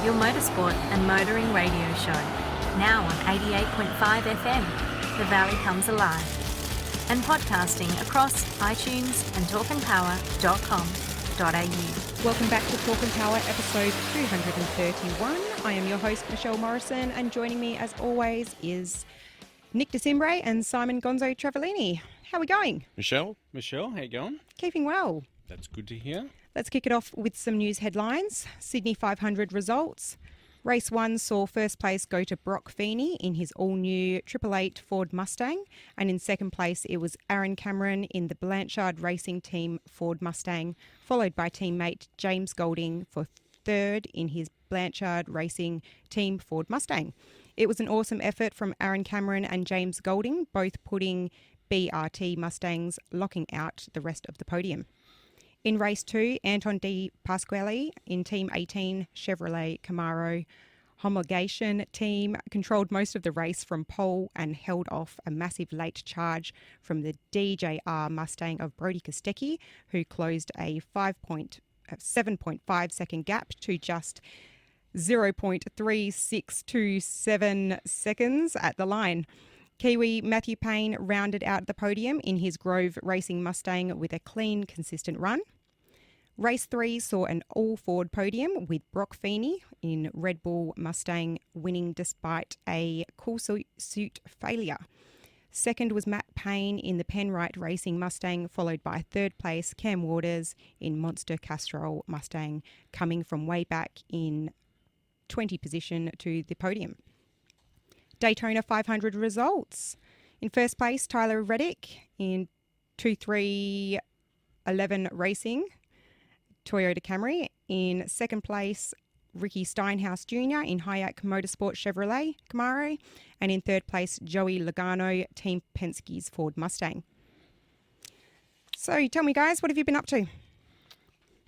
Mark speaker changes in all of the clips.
Speaker 1: your motorsport and motoring radio show. Now on 88.5 FM, The Valley Comes Alive. And podcasting across iTunes and talkandpower.com.au.
Speaker 2: Welcome back to Talk and Power, episode 231. I am your host, Michelle Morrison, and joining me, as always, is Nick DeCimbre and Simon Gonzo Travellini. How are we going?
Speaker 3: Michelle, how you going?
Speaker 2: Keeping well.
Speaker 3: That's good to hear.
Speaker 2: Let's kick it off with some news headlines. Sydney 500 results. Race 1 saw first place go to Brock Feeney in his all-new 888 Ford Mustang. And in second place, it was Aaron Cameron in the Blanchard Racing Team Ford Mustang, followed by teammate James Golding for third in his Blanchard Racing Team Ford Mustang. It was an awesome effort from Aaron Cameron and James Golding, both putting BRT Mustangs locking out the rest of the podium. In race 2, Anton De Pasquale in Team 18 Chevrolet Camaro homologation team controlled most of the race from pole and held off a massive late charge from the DJR Mustang of Brody Kostecki, who closed a 7.5 second gap to just 0.3627 seconds at the line. Kiwi Matthew Payne rounded out the podium in his Grove Racing Mustang with a clean, consistent run. Race 3 saw an all-Ford podium with Brock Feeney in Red Bull Mustang winning despite a cool suit failure. Second was Matt Payne in the Penrite Racing Mustang, followed by third place Cam Waters in Monster Castrol Mustang, coming from way back in 20 position to the podium. Daytona 500 results. In first place, Tyler Reddick in 2311 Racing, Toyota Camry. In second place, Ricky Steinhaus Jr. in Hayek Motorsport Chevrolet Camaro. And in third place, Joey Logano, Team Penske's Ford Mustang. So tell me, guys, what have you been up to?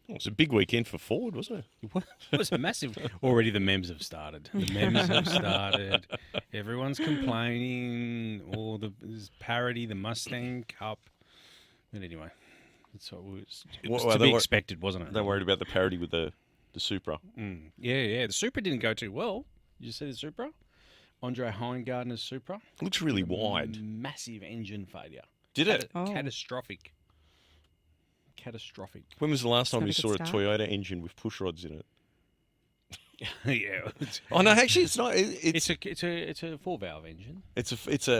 Speaker 3: Well, it was a big weekend for Ford, wasn't it?
Speaker 4: It was massive. Already the memes have started. Everyone's complaining. All there's parody, the Mustang Cup. But anyway, it was to be expected, wasn't it?
Speaker 3: They worried about the parody with the Supra.
Speaker 4: Yeah. The Supra didn't go too well. Did you see the Supra? Andre Heimgartner's Supra.
Speaker 3: It looks really wide.
Speaker 4: Massive engine failure.
Speaker 3: Did it?
Speaker 4: Catastrophic.
Speaker 3: When was the last time you
Speaker 2: That's not
Speaker 3: saw
Speaker 2: a
Speaker 3: a
Speaker 2: good
Speaker 3: Toyota engine with push rods in it?
Speaker 4: Yeah.
Speaker 3: Oh no, actually, it's not.
Speaker 4: It's a 4-valve engine.
Speaker 3: It's a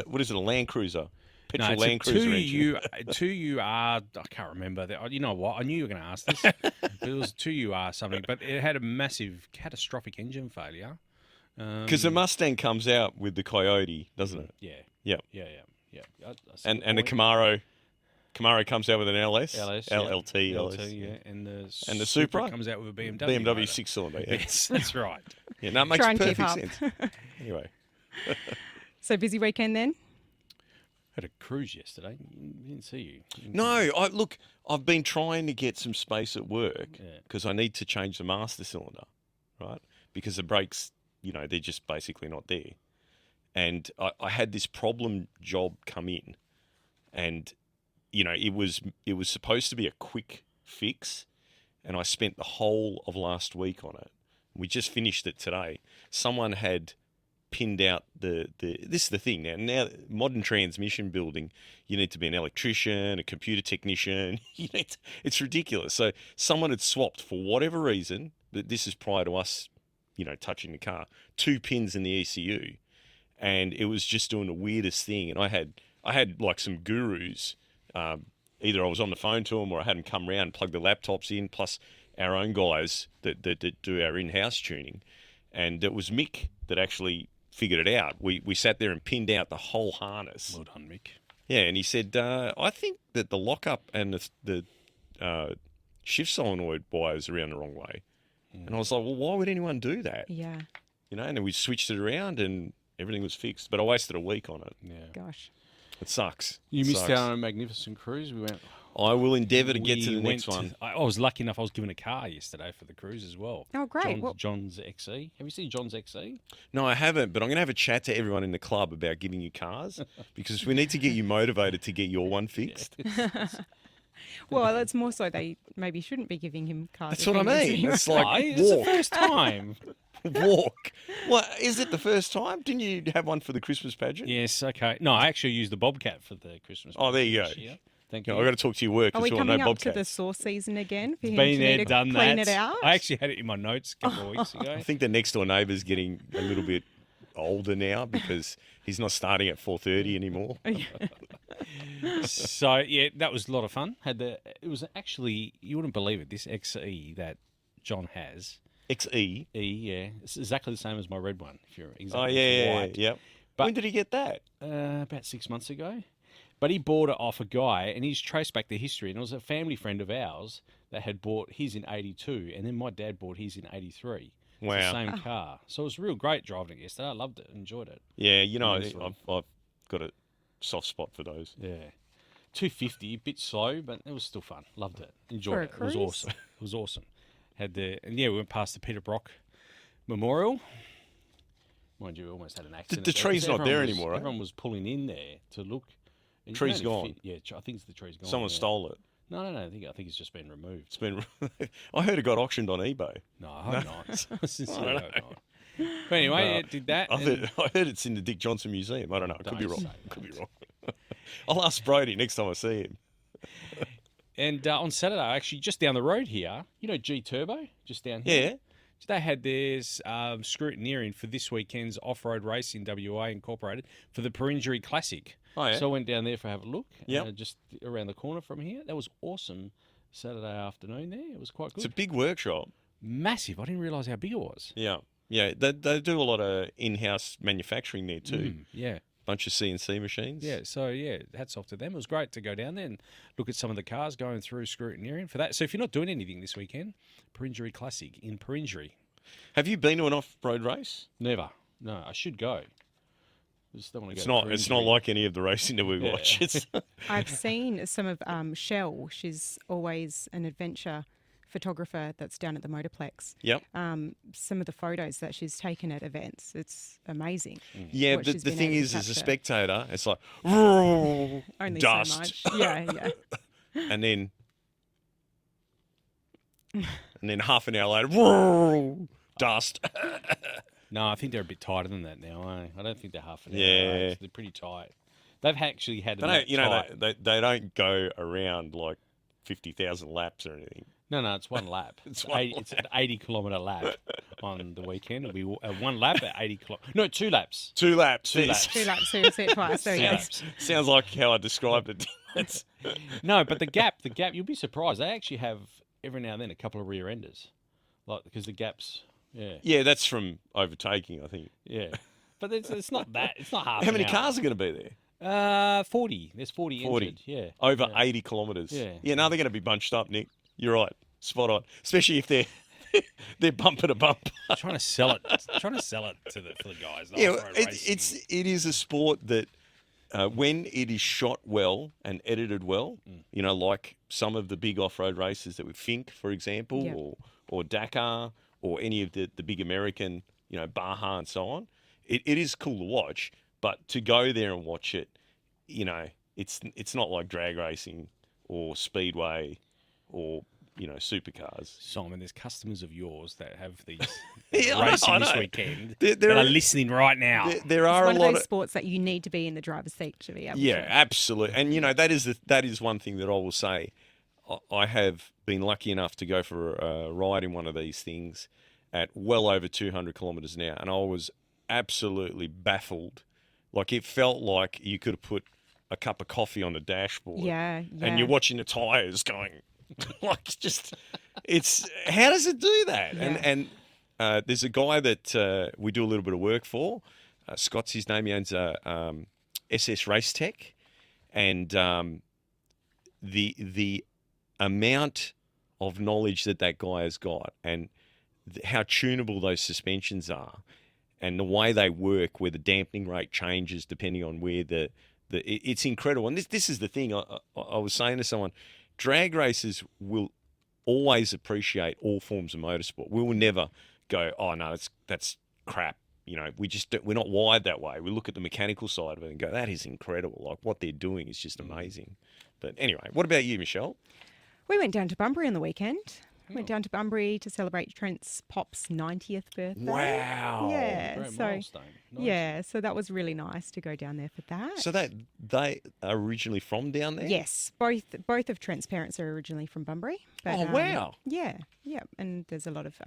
Speaker 3: what is it? A Land Cruiser, petrol
Speaker 4: it's
Speaker 3: Land Cruiser engine.
Speaker 4: 2UR. I can't remember. You know what? I knew you were going to ask this. It was 2UR something, but it had a massive, catastrophic engine failure.
Speaker 3: Because the Mustang comes out with the Coyote, doesn't it?
Speaker 4: Yeah.
Speaker 3: Yep.
Speaker 4: Yeah.
Speaker 3: And the Camaro comes out with an LLT,
Speaker 4: yeah. And the
Speaker 3: Supra
Speaker 4: comes out with a BMW.
Speaker 3: BMW
Speaker 4: motor.
Speaker 3: 6-cylinder. Yeah.
Speaker 4: Yes, that's right.
Speaker 3: Yeah, no, it makes
Speaker 2: Try and keep
Speaker 3: perfect
Speaker 2: up.
Speaker 3: sense. Anyway,
Speaker 2: So busy weekend then?
Speaker 4: Had a cruise yesterday. Didn't see you.
Speaker 3: no, I've been trying to get some space at work because I need to change the master cylinder, right? Because the brakes, they're just basically not there. And I had this problem job come in, and it was supposed to be a quick fix, and I spent the whole of last week on it. We just finished it today. Someone had pinned out this is the thing now modern transmission building, you need to be an electrician, a computer technician. It's ridiculous. So someone had swapped, for whatever reason, but this is prior to us, touching the car, 2 pins in the ECU, and it was just doing the weirdest thing. And I had like some gurus. Either I was on the phone to them or I had them come round and plug the laptops in, plus our own guys that do our in-house tuning. And it was Mick that actually figured it out. We sat there and pinned out the whole harness.
Speaker 4: Well done, Mick.
Speaker 3: Yeah, and he said, I think that the lockup and the shift solenoid wires are around the wrong way. And I was like, well, why would anyone do that?
Speaker 2: Yeah.
Speaker 3: And then we switched it around and everything was fixed. But I wasted a week on it.
Speaker 4: Yeah.
Speaker 2: Gosh.
Speaker 3: It sucks.
Speaker 4: You missed out on a magnificent cruise. We went.
Speaker 3: I will endeavour to get to the next one.
Speaker 4: I was lucky enough. I was given a car yesterday for the cruise as well.
Speaker 2: Oh, great.
Speaker 4: John's XE. Have you seen John's XE?
Speaker 3: No, I haven't, but I'm going to have a chat to everyone in the club about giving you cars because we need to get you motivated to get your one fixed.
Speaker 2: Well, it's more so they maybe shouldn't be giving him cars.
Speaker 3: That's
Speaker 2: if
Speaker 3: what I
Speaker 2: he
Speaker 3: mean.
Speaker 2: is-
Speaker 3: It's like
Speaker 4: Why? It's the
Speaker 3: walk.
Speaker 4: first time.
Speaker 3: Walk. What, is it the first time? Didn't you have one for the Christmas pageant?
Speaker 4: Yes, okay. No, I actually used the Bobcat for the Christmas.
Speaker 3: Oh, there you
Speaker 4: this
Speaker 3: go.
Speaker 4: year. Thank
Speaker 3: You
Speaker 4: you.
Speaker 3: know, I've got to talk to your work
Speaker 2: Are
Speaker 3: as
Speaker 2: we
Speaker 3: well.
Speaker 2: coming
Speaker 3: No
Speaker 2: up to the
Speaker 3: bobcats.
Speaker 2: sauce season again for him
Speaker 4: Been
Speaker 2: to
Speaker 4: there,
Speaker 2: need to
Speaker 4: done
Speaker 2: clean
Speaker 4: that.
Speaker 2: it out?
Speaker 4: I actually had it in my notes a couple of weeks ago.
Speaker 3: I think the next door neighbour's getting a little bit older now because he's not starting at 4:30 anymore.
Speaker 4: So yeah, that was a lot of fun. It was actually, you wouldn't believe it, this XE that John has.
Speaker 3: XE.
Speaker 4: Yeah, it's exactly the same as my red one. If you're exactly
Speaker 3: Oh yeah,
Speaker 4: white.
Speaker 3: yeah.
Speaker 4: But-
Speaker 3: When did he get that?
Speaker 4: About 6 months ago. But he bought it off a guy, and he's traced back the history. And it was a family friend of ours that had bought his in '82, and then my dad bought his in '83.
Speaker 3: Wow.
Speaker 4: It's the same car. So it was real great driving it yesterday. I loved it, enjoyed it.
Speaker 3: Yeah, you know,
Speaker 4: Immensely.
Speaker 3: I've got a soft spot for those.
Speaker 4: Yeah. 250, a bit slow, but it was still fun. Loved it.
Speaker 2: For
Speaker 4: Enjoyed
Speaker 2: a
Speaker 4: it. It was
Speaker 2: cruise?
Speaker 4: awesome. It was awesome. We went past the Peter Brock Memorial. Mind you, we almost had an accident.
Speaker 3: the
Speaker 4: there,
Speaker 3: tree's
Speaker 4: 'cause
Speaker 3: not
Speaker 4: everyone
Speaker 3: there
Speaker 4: was-
Speaker 3: anymore, right?
Speaker 4: Everyone was pulling in there to look. And you
Speaker 3: Tree's
Speaker 4: can only
Speaker 3: gone.
Speaker 4: fit- yeah, I think the tree's gone.
Speaker 3: Someone
Speaker 4: yeah.
Speaker 3: stole it.
Speaker 4: No. I think it's just been removed.
Speaker 3: It's been. I heard it got auctioned on eBay.
Speaker 4: No, I hope not. Sincerely,
Speaker 3: I
Speaker 4: I
Speaker 3: don't
Speaker 4: hope not. But anyway, it did that.
Speaker 3: I
Speaker 4: and-
Speaker 3: heard it's in the Dick Johnson Museum. I don't know. I could be
Speaker 4: Don't
Speaker 3: wrong.
Speaker 4: say
Speaker 3: Could be wrong. I'll ask Brody next time I see him.
Speaker 4: And on Saturday, actually, just down the road here, you know G Turbo, just down here.
Speaker 3: Yeah.
Speaker 4: So they had theirs scrutineering for this weekend's off-road race in WA Incorporated for the Perenjori Classic.
Speaker 3: Oh, yeah.
Speaker 4: So I went down there for have a look.
Speaker 3: Yep.
Speaker 4: Just around the corner from here. That was awesome. Saturday afternoon there. It was quite good.
Speaker 3: It's a big workshop.
Speaker 4: Massive. I didn't realise how big it was.
Speaker 3: Yeah. Yeah. They do a lot of in-house manufacturing there too.
Speaker 4: Yeah.
Speaker 3: Bunch of CNC machines.
Speaker 4: Yeah, so yeah, hats off to them. It was great to go down there and look at some of the cars going through scrutineering for that. So if you're not doing anything this weekend, Perenjori Classic in Perenjori.
Speaker 3: Have you been to an off-road race?
Speaker 4: Never. No, I should go. Just don't want to
Speaker 3: It's
Speaker 4: go.
Speaker 3: not. It's not like any of the racing that we
Speaker 4: Yeah.
Speaker 3: watch. It's
Speaker 2: I've seen some of Shell. She's always an adventure photographer that's down at the Motorplex.
Speaker 3: Yep.
Speaker 2: Some of the photos that she's taken at events, it's amazing.
Speaker 3: Yeah,
Speaker 2: what
Speaker 3: but
Speaker 2: she's
Speaker 3: the
Speaker 2: been
Speaker 3: thing
Speaker 2: able to
Speaker 3: is, as a
Speaker 2: capture.
Speaker 3: spectator, it's like
Speaker 2: Only
Speaker 3: dust,
Speaker 2: so much. Yeah.
Speaker 3: and then half an hour later, dust.
Speaker 4: No, I think they're a bit tighter than that now. I don't think they're half an hour.
Speaker 3: Yeah.
Speaker 4: They're pretty tight. They've actually had
Speaker 3: They
Speaker 4: enough
Speaker 3: don't, you know,
Speaker 4: tight.
Speaker 3: they don't go around like 50,000 laps or anything.
Speaker 4: No, it's one lap.
Speaker 3: It's one
Speaker 4: It's an 80-kilometre lap on the weekend. It'll be one lap at 80 kilometres. No, 2 laps.
Speaker 3: 2 laps.
Speaker 4: Two laps.
Speaker 2: 2 laps, so you see it twice. So yeah.
Speaker 3: Sounds like how I described it. It's-
Speaker 4: No, but the gap, you'll be surprised. They actually have every now and then a couple of rear enders, like because the gaps. Yeah,
Speaker 3: yeah, that's from overtaking, I think.
Speaker 4: yeah. But it's not that. It's not half.
Speaker 3: How many
Speaker 4: an hour.
Speaker 3: cars are going to be there?
Speaker 4: 40. There's 40
Speaker 3: 40.
Speaker 4: entered. Yeah.
Speaker 3: Over
Speaker 4: Yeah.
Speaker 3: 80 kilometres.
Speaker 4: Yeah.
Speaker 3: Yeah, no, they're going to be bunched up, Nick. You're right. Spot on. Especially if they're bumper to bumper.
Speaker 4: Trying to sell it. For the guys. The
Speaker 3: Yeah,
Speaker 4: off-road racing.
Speaker 3: it is a sport that when it is shot well and edited well, you know, like some of the big off-road races that we Fink, for example,
Speaker 2: Yeah.
Speaker 3: or Dakar, or any of the big American, you know, Baja and so on, it is cool to watch. But to go there and watch it, you know, it's not like drag racing or speedway or, you know, supercars.
Speaker 4: Simon, there's customers of yours that have these
Speaker 3: Yeah, I
Speaker 4: racing this
Speaker 3: know.
Speaker 4: weekend
Speaker 3: There
Speaker 4: that are
Speaker 3: are-
Speaker 4: listening right now.
Speaker 3: There
Speaker 2: It's
Speaker 3: are
Speaker 2: one
Speaker 3: a
Speaker 2: of
Speaker 3: lot
Speaker 2: those
Speaker 3: of
Speaker 2: sports that you need to be in the driver's seat to be able
Speaker 3: yeah,
Speaker 2: to.
Speaker 3: absolutely. And you know that is one thing that I will say. I have been lucky enough to go for a ride in one of these things at well over 200 kilometres an hour, and I was absolutely baffled. Like it felt like you could have put a cup of coffee on the dashboard.
Speaker 2: Yeah.
Speaker 3: And you're watching the tyres going, like just, it's, how does it do that?
Speaker 2: Yeah.
Speaker 3: And there's a guy that we do a little bit of work for. Scott's his name. He owns SS Race Tech. And the amount of knowledge that guy has got and how tunable those suspensions are and the way they work, where the dampening rate changes depending on where it's incredible. And this is the thing I was saying to someone, drag racers will always appreciate all forms of motorsport. We will never go, oh no, that's crap. we're not wired that way. We look at the mechanical side of it and go, that is incredible. Like what they're doing is just amazing. But anyway, what about you, Michelle?
Speaker 2: We went down to Bunbury on the weekend. Went down to Bunbury to celebrate Trent's Pop's 90th birthday.
Speaker 3: Wow.
Speaker 2: Yeah.
Speaker 4: Great
Speaker 2: So
Speaker 4: milestone. Nice.
Speaker 2: yeah, so that was really nice to go down there for that.
Speaker 3: So they are originally from down there?
Speaker 2: Yes, both of Trent's parents are originally from Bunbury. But,
Speaker 3: Oh, wow.
Speaker 2: Yeah, and there's a lot of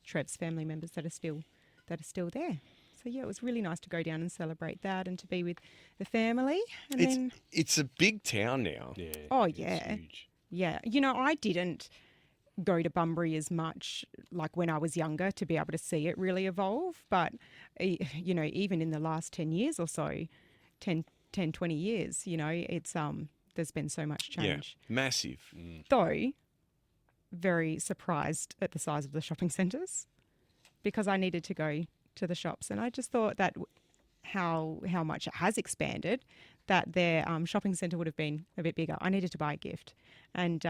Speaker 2: Trev's family members that are still there. So yeah, it was really nice to go down and celebrate that and to be with the family. And
Speaker 3: It's a big town now.
Speaker 4: Yeah.
Speaker 2: Oh,
Speaker 4: it's
Speaker 2: yeah.
Speaker 4: huge.
Speaker 2: yeah, I didn't go to Bunbury as much like when I was younger to be able to see it really evolve. But, even in the last 10 years or so, 10, 20 years, it's there's been so much change.
Speaker 3: Yeah, massive.
Speaker 2: Though, very surprised at the size of the shopping centres because I needed to go to the shops. And I just thought that how much it has expanded, that their shopping centre would have been a bit bigger. I needed to buy a gift. And,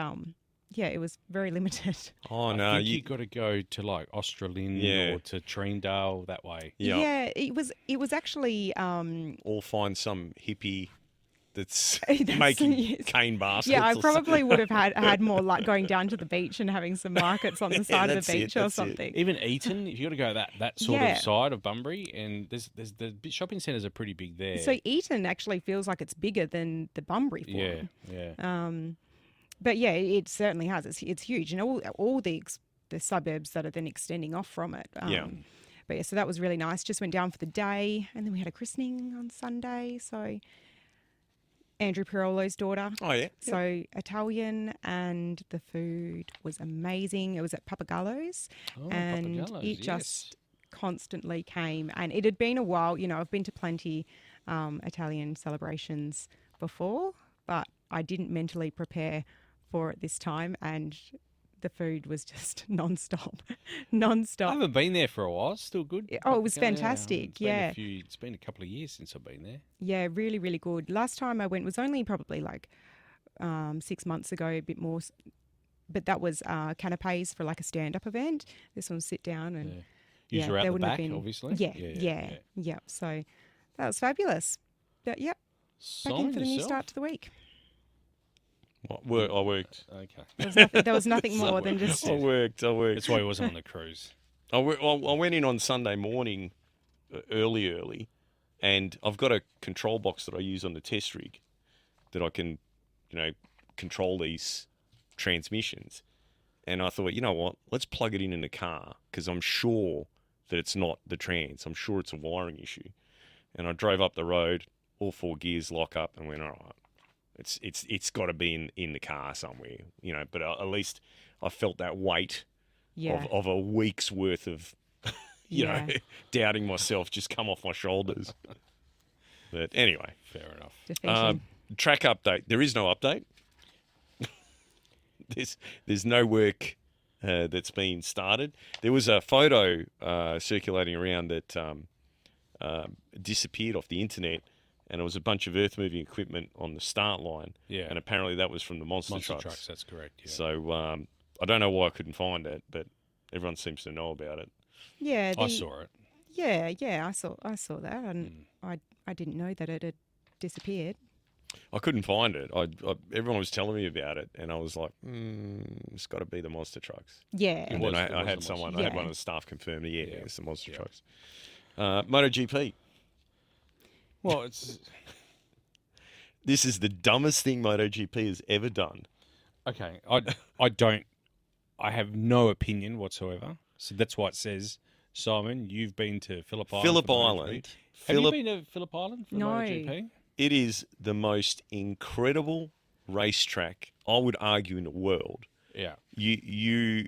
Speaker 2: it was very limited.
Speaker 3: Oh,
Speaker 4: I
Speaker 3: no.
Speaker 4: think you got to go to like Australian or to Treendale that way.
Speaker 3: Yeah.
Speaker 2: It was actually...
Speaker 3: Or find some hippie that's
Speaker 2: That's-
Speaker 3: making
Speaker 2: yes.
Speaker 3: cane baskets.
Speaker 2: Yeah, I
Speaker 3: or
Speaker 2: probably would have had more like going down to the beach and having some markets on the side of
Speaker 3: that's
Speaker 2: the
Speaker 3: it,
Speaker 2: beach or
Speaker 3: that's it.
Speaker 2: something.
Speaker 4: Even Eton, if you got to go that sort
Speaker 2: Yeah.
Speaker 4: of side of Bunbury, and there's the shopping centres are pretty big there.
Speaker 2: So Eton actually feels like it's bigger than the Bunbury
Speaker 4: yeah,
Speaker 2: Forum.
Speaker 4: yeah.
Speaker 2: But yeah, it certainly has. It's huge, and all the suburbs that are then extending off from it.
Speaker 3: Yeah.
Speaker 2: But yeah, so that was really nice. Just went down for the day, and then we had a christening on Sunday. So Andrew Pirolo's daughter.
Speaker 3: Oh, yeah.
Speaker 2: So Italian, and the food was amazing. It was at Papagallo's,
Speaker 4: Oh,
Speaker 2: and
Speaker 4: Papagallo's,
Speaker 2: it
Speaker 4: yes.
Speaker 2: just constantly came. And it had been a while. I've been to plenty Italian celebrations before, but I didn't mentally prepare for it this time, and the food was just non-stop.
Speaker 4: I haven't been there for a while. It's still good.
Speaker 2: Oh, it was
Speaker 4: Yeah,
Speaker 2: fantastic, yeah.
Speaker 4: It's been a couple of years since I've been there.
Speaker 2: Yeah, really, really good. Last time I went was only probably like 6 months ago, a bit more. But that was canapes for like a stand-up event. This one's sit down and
Speaker 4: Use her out
Speaker 2: there
Speaker 4: the
Speaker 2: wouldn't have
Speaker 4: back,
Speaker 2: been-
Speaker 4: obviously.
Speaker 2: Yeah. So that was fabulous. But yep, back in
Speaker 4: Simon,
Speaker 2: for the new
Speaker 4: yourself?
Speaker 2: start to the week.
Speaker 3: I worked.
Speaker 4: Okay.
Speaker 2: There was nothing more than just
Speaker 3: I worked.
Speaker 4: That's why he wasn't on the cruise.
Speaker 3: I went in on Sunday morning, early, and I've got a control box that I use on the test rig that I can, control these transmissions. And I thought, you know what, let's plug it in the car because I'm sure that it's not the trans. I'm sure it's a wiring issue. And I drove up the road, all 4 gears lock up, and went, all right. It's got to be in the car somewhere, But at least I felt that weight of a week's worth of, doubting myself just come off my shoulders. But anyway,
Speaker 4: Fair enough.
Speaker 2: defeating.
Speaker 3: track update. There is no update. There's no work that's been started. There was a photo circulating around that disappeared off the internet. And it was a bunch of earth-moving equipment on the start line.
Speaker 4: Yeah.
Speaker 3: And apparently that was from the monster
Speaker 4: Trucks,
Speaker 3: trucks.
Speaker 4: that's correct. Yeah.
Speaker 3: So I don't know why I couldn't find it, but everyone seems to know about it.
Speaker 2: Yeah,
Speaker 4: I saw it.
Speaker 2: Yeah, I saw that, and I didn't know that it had disappeared.
Speaker 3: I couldn't find it. Everyone was telling me about it, and I was like, it's got to be the monster trucks.
Speaker 2: Yeah,
Speaker 3: And
Speaker 4: was-
Speaker 3: then
Speaker 4: it
Speaker 3: I
Speaker 4: was
Speaker 3: had
Speaker 4: the
Speaker 3: someone,
Speaker 2: monster-
Speaker 3: I had one
Speaker 2: Yeah.
Speaker 3: of the staff confirm, it's the monster
Speaker 4: Yeah.
Speaker 3: trucks. MotoGP.
Speaker 4: Well, it's
Speaker 3: This is the dumbest thing MotoGP has ever done.
Speaker 4: okay. I have no opinion whatsoever. So that's why it says, Simon, you've been to Phillip Island.
Speaker 3: Phillip
Speaker 4: for MotoGP.
Speaker 3: Island.
Speaker 4: Have
Speaker 3: Phillip-
Speaker 4: you been to Phillip Island for
Speaker 2: No.
Speaker 4: MotoGP?
Speaker 3: It is the most incredible racetrack, I would argue, in the world.
Speaker 4: Yeah.
Speaker 3: You're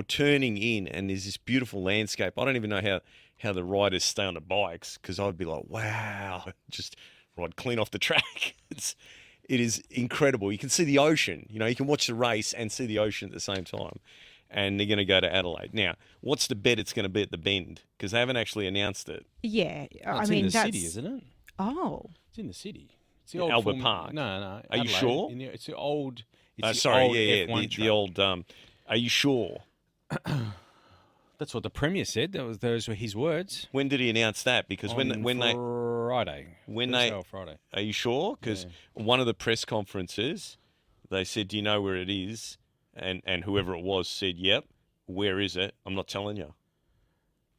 Speaker 3: turning in and there's this beautiful landscape. I don't even know how the riders stay on the bikes because I'd be like, wow, just ride clean off the track. It is incredible. You can see the ocean. You can watch the race and see the ocean at the same time. And they're going to go to Adelaide. Now, what's the bet it's going to be at the Bend? Because they haven't actually announced it.
Speaker 2: yeah.
Speaker 4: Oh,
Speaker 2: I
Speaker 4: it's
Speaker 2: mean,
Speaker 4: in the
Speaker 2: that's
Speaker 4: city, isn't it?
Speaker 2: Oh,
Speaker 4: It's in the city. It's the
Speaker 3: Yeah,
Speaker 4: old
Speaker 3: Albert Park.
Speaker 4: No.
Speaker 3: Are you
Speaker 4: Adelaide.
Speaker 3: sure?
Speaker 4: It's the old. It's the
Speaker 3: Sorry,
Speaker 4: old
Speaker 3: yeah,
Speaker 4: F1
Speaker 3: the
Speaker 4: track.
Speaker 3: old. Are you sure?
Speaker 4: That's what the Premier said. Those were his words.
Speaker 3: When did he announce that? Because when they
Speaker 4: Friday. Friday.
Speaker 3: Are you sure? Because one of the press conferences, they said, "Do you know where it is?" And whoever it was said, "Yep." Where is it? I'm not telling you.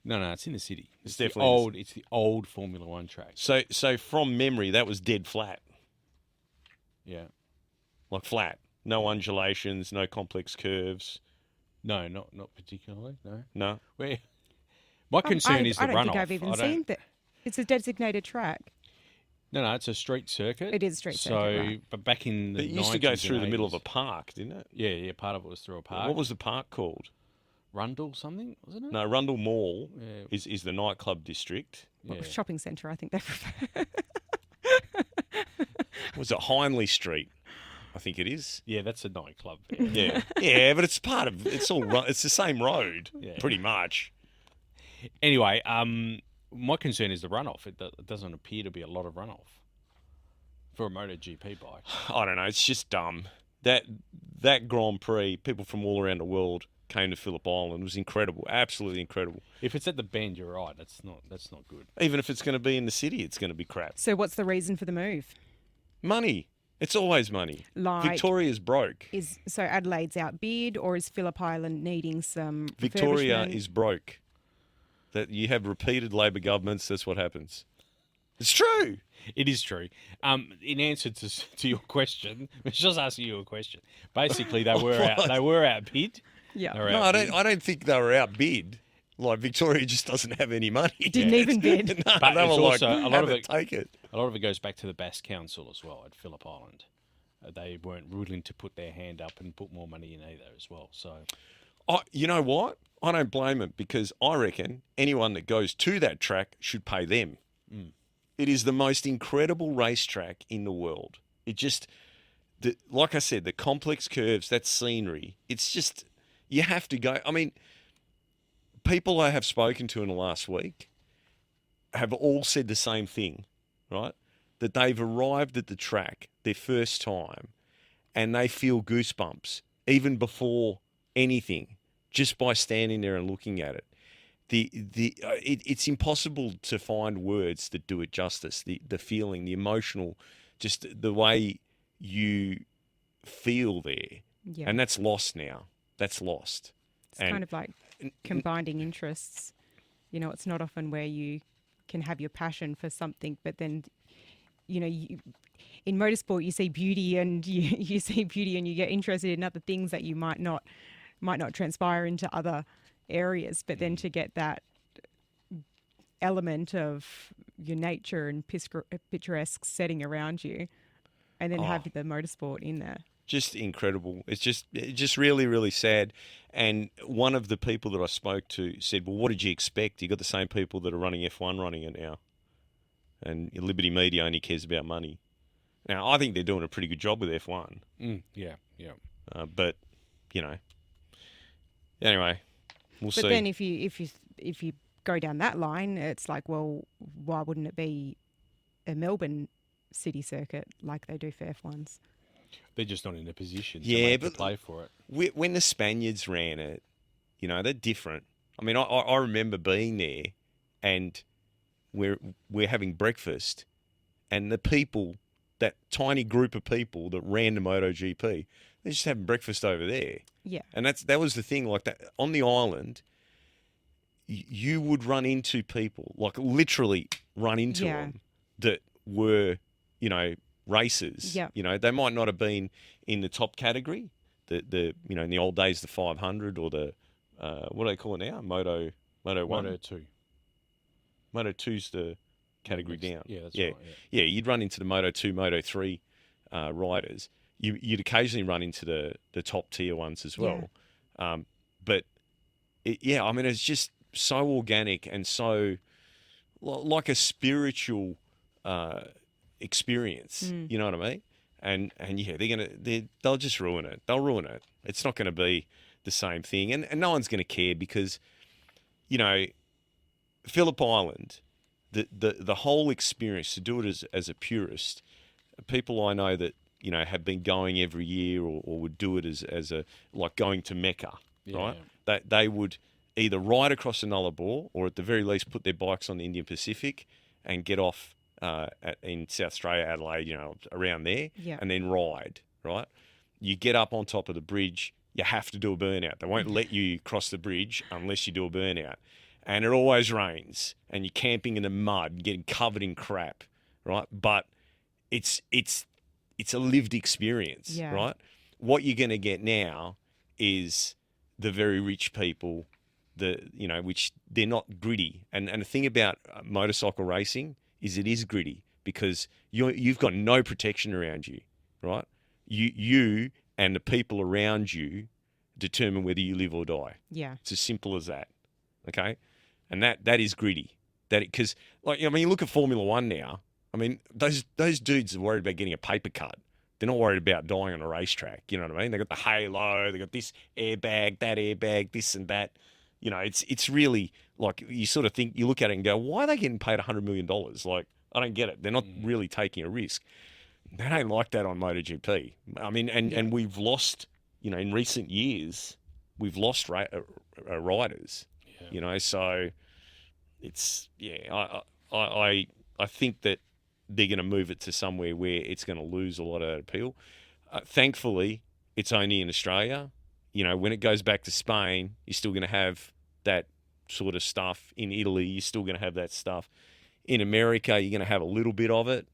Speaker 4: No, it's in the city.
Speaker 3: It's definitely
Speaker 4: It's the old Formula One track.
Speaker 3: So from memory, that was dead flat.
Speaker 4: Yeah.
Speaker 3: Like flat. No undulations, no complex curves.
Speaker 4: No, not particularly. No.
Speaker 3: No.
Speaker 4: My concern is the runoff.
Speaker 2: I don't think I've even seen that. It's a designated track.
Speaker 4: No, it's a street circuit.
Speaker 2: It is a street circuit, right.
Speaker 4: But back in the 90s
Speaker 3: it used to go through
Speaker 4: and
Speaker 3: the middle
Speaker 4: 80s.
Speaker 3: of a park, didn't it?
Speaker 4: Yeah, part of it was through a park.
Speaker 3: What was the park called?
Speaker 4: Rundle something, wasn't it?
Speaker 3: No, Rundle Mall
Speaker 4: Yeah.
Speaker 3: is the nightclub district.
Speaker 4: Yeah.
Speaker 2: Shopping centre, I think they prefer.
Speaker 3: Was it Hindley Street? I think it is.
Speaker 4: Yeah, that's a nightclub.
Speaker 3: Yeah, yeah, but it's part of it's the same road,
Speaker 4: Yeah.
Speaker 3: pretty much.
Speaker 4: Anyway, my concern is the runoff. It doesn't appear to be a lot of runoff for a MotoGP bike.
Speaker 3: I don't know. It's just dumb. That Grand Prix, people from all around the world came to Phillip Island. It was incredible, absolutely incredible.
Speaker 4: If it's at the bend, you're right. That's not good.
Speaker 3: Even if it's going to be in the city, it's going to be crap.
Speaker 2: So what's the reason for the move?
Speaker 3: Money. It's always money.
Speaker 2: Like,
Speaker 3: Victoria's broke.
Speaker 2: So Adelaide's outbid, or is Phillip Island needing some
Speaker 3: Victoria
Speaker 2: refurbishment?
Speaker 3: is broke. That you have repeated Labor governments. That's what happens. It's true.
Speaker 4: It is true. In answer to your question, I was just asking you a question. Basically, they were outbid.
Speaker 2: Yeah.
Speaker 3: No, I don't think they were outbid. Like Victoria just doesn't have any money.
Speaker 2: Didn't even bid.
Speaker 3: No,
Speaker 4: But
Speaker 3: they
Speaker 4: it's
Speaker 3: were like,
Speaker 4: also a lot
Speaker 3: have
Speaker 4: of
Speaker 3: it,
Speaker 4: it.
Speaker 3: take it.
Speaker 4: A lot of it goes back to the Bass Council as well at Phillip Island. They weren't willing to put their hand up and put more money in either as well. So,
Speaker 3: You know what? I don't blame them because I reckon anyone that goes to that track should pay them. It is the most incredible racetrack in the world. It just, like I said, the complex curves, that scenery, it's just, you have to go. I mean, people I have spoken to in the last week have all said the same thing, right? That they've arrived at the track their first time and they feel goosebumps even before anything, just by standing there and looking at it. It's impossible to find words that do it justice. The feeling, the emotional, just the way you feel there,
Speaker 2: Yeah.
Speaker 3: and that's lost now. That's lost.
Speaker 2: It's kind of like combining interests. You know, it's not often where you can have your passion for something, but then, you know, in motorsport you see beauty and you see beauty and you get interested in other things that you might not transpire into other areas, but then to get that element of your nature and picturesque setting around you, and then have the motorsport in there.
Speaker 3: Just incredible. It's just really, really sad. And one of the people that I spoke to said, well, what did you expect? You got the same people that are running F1 running it now. And Liberty Media only cares about money. Now, I think they're doing a pretty good job with F1.
Speaker 4: yeah.
Speaker 3: But, you know, anyway, we'll see.
Speaker 2: But then if you go down that line, it's like, well, why wouldn't it be a Melbourne city circuit like they do for F1s?
Speaker 4: They're just not in a position to play for it.
Speaker 3: When the Spaniards ran it, you know, they're different. I mean, I remember being there and we're having breakfast and the people, that tiny group of people that ran the MotoGP, they're just having breakfast over there.
Speaker 2: Yeah.
Speaker 3: And that was the thing, like that on the island, you would run into people, like literally run into them that were, you know, racers.
Speaker 2: Yeah.
Speaker 3: You know, they might not have been in the top category, the you know, in the old days, the 500 or the, what do they call it now? Moto 1?
Speaker 4: Moto 2.
Speaker 3: Moto 2's the category down.
Speaker 4: Yeah, that's right.
Speaker 3: Yeah, you'd run into the Moto 2, Moto 3 riders. You'd occasionally run into the top tier ones as well.
Speaker 2: Yeah.
Speaker 3: But, I mean, it's just so organic and so like a spiritual experience. You know what I mean? And yeah, they'll just ruin it. They'll ruin it. It's not going to be the same thing, and no one's going to care because, you know, Phillip Island, the whole experience, to do it as a purist, people I know that, you know, have been going every year or would do it as a like going to Mecca, right? That they would either ride across the Nullarbor or at the very least put their bikes on the Indian Pacific and get off in South Australia, Adelaide, around there,
Speaker 2: Yeah.
Speaker 3: and then ride, right? You get up on top of the bridge, you have to do a burnout. They won't let you cross the bridge unless you do a burnout. And it always rains, and you're camping in the mud, getting covered in crap, right? But it's a lived experience,
Speaker 2: Yeah.
Speaker 3: right? What you're going to get now is the very rich people, which they're not gritty. And the thing about motorcycle racing is it is gritty because you've got no protection around you, right? You and the people around you determine whether you live or die.
Speaker 2: Yeah.
Speaker 3: It's as simple as that, okay? And that is gritty. Because you look at Formula One now. I mean, those dudes are worried about getting a paper cut. They're not worried about dying on a racetrack. You know what I mean? They got the halo, they got this airbag, that airbag, this and that. It's really like you sort of think, you look at it and go, why are they getting paid $100 million? Like, I don't get it. They're not really taking a risk. They don't like that on MotoGP. I mean, and we've lost, in recent years, we've lost riders.
Speaker 4: Yeah.
Speaker 3: So it's I think that they're going to move it to somewhere where it's going to lose a lot of that appeal. Thankfully, it's only in Australia. When it goes back to Spain, you're still going to have that sort of stuff. In Italy, you're still going to have that stuff. In America, you're going to have a little bit of it.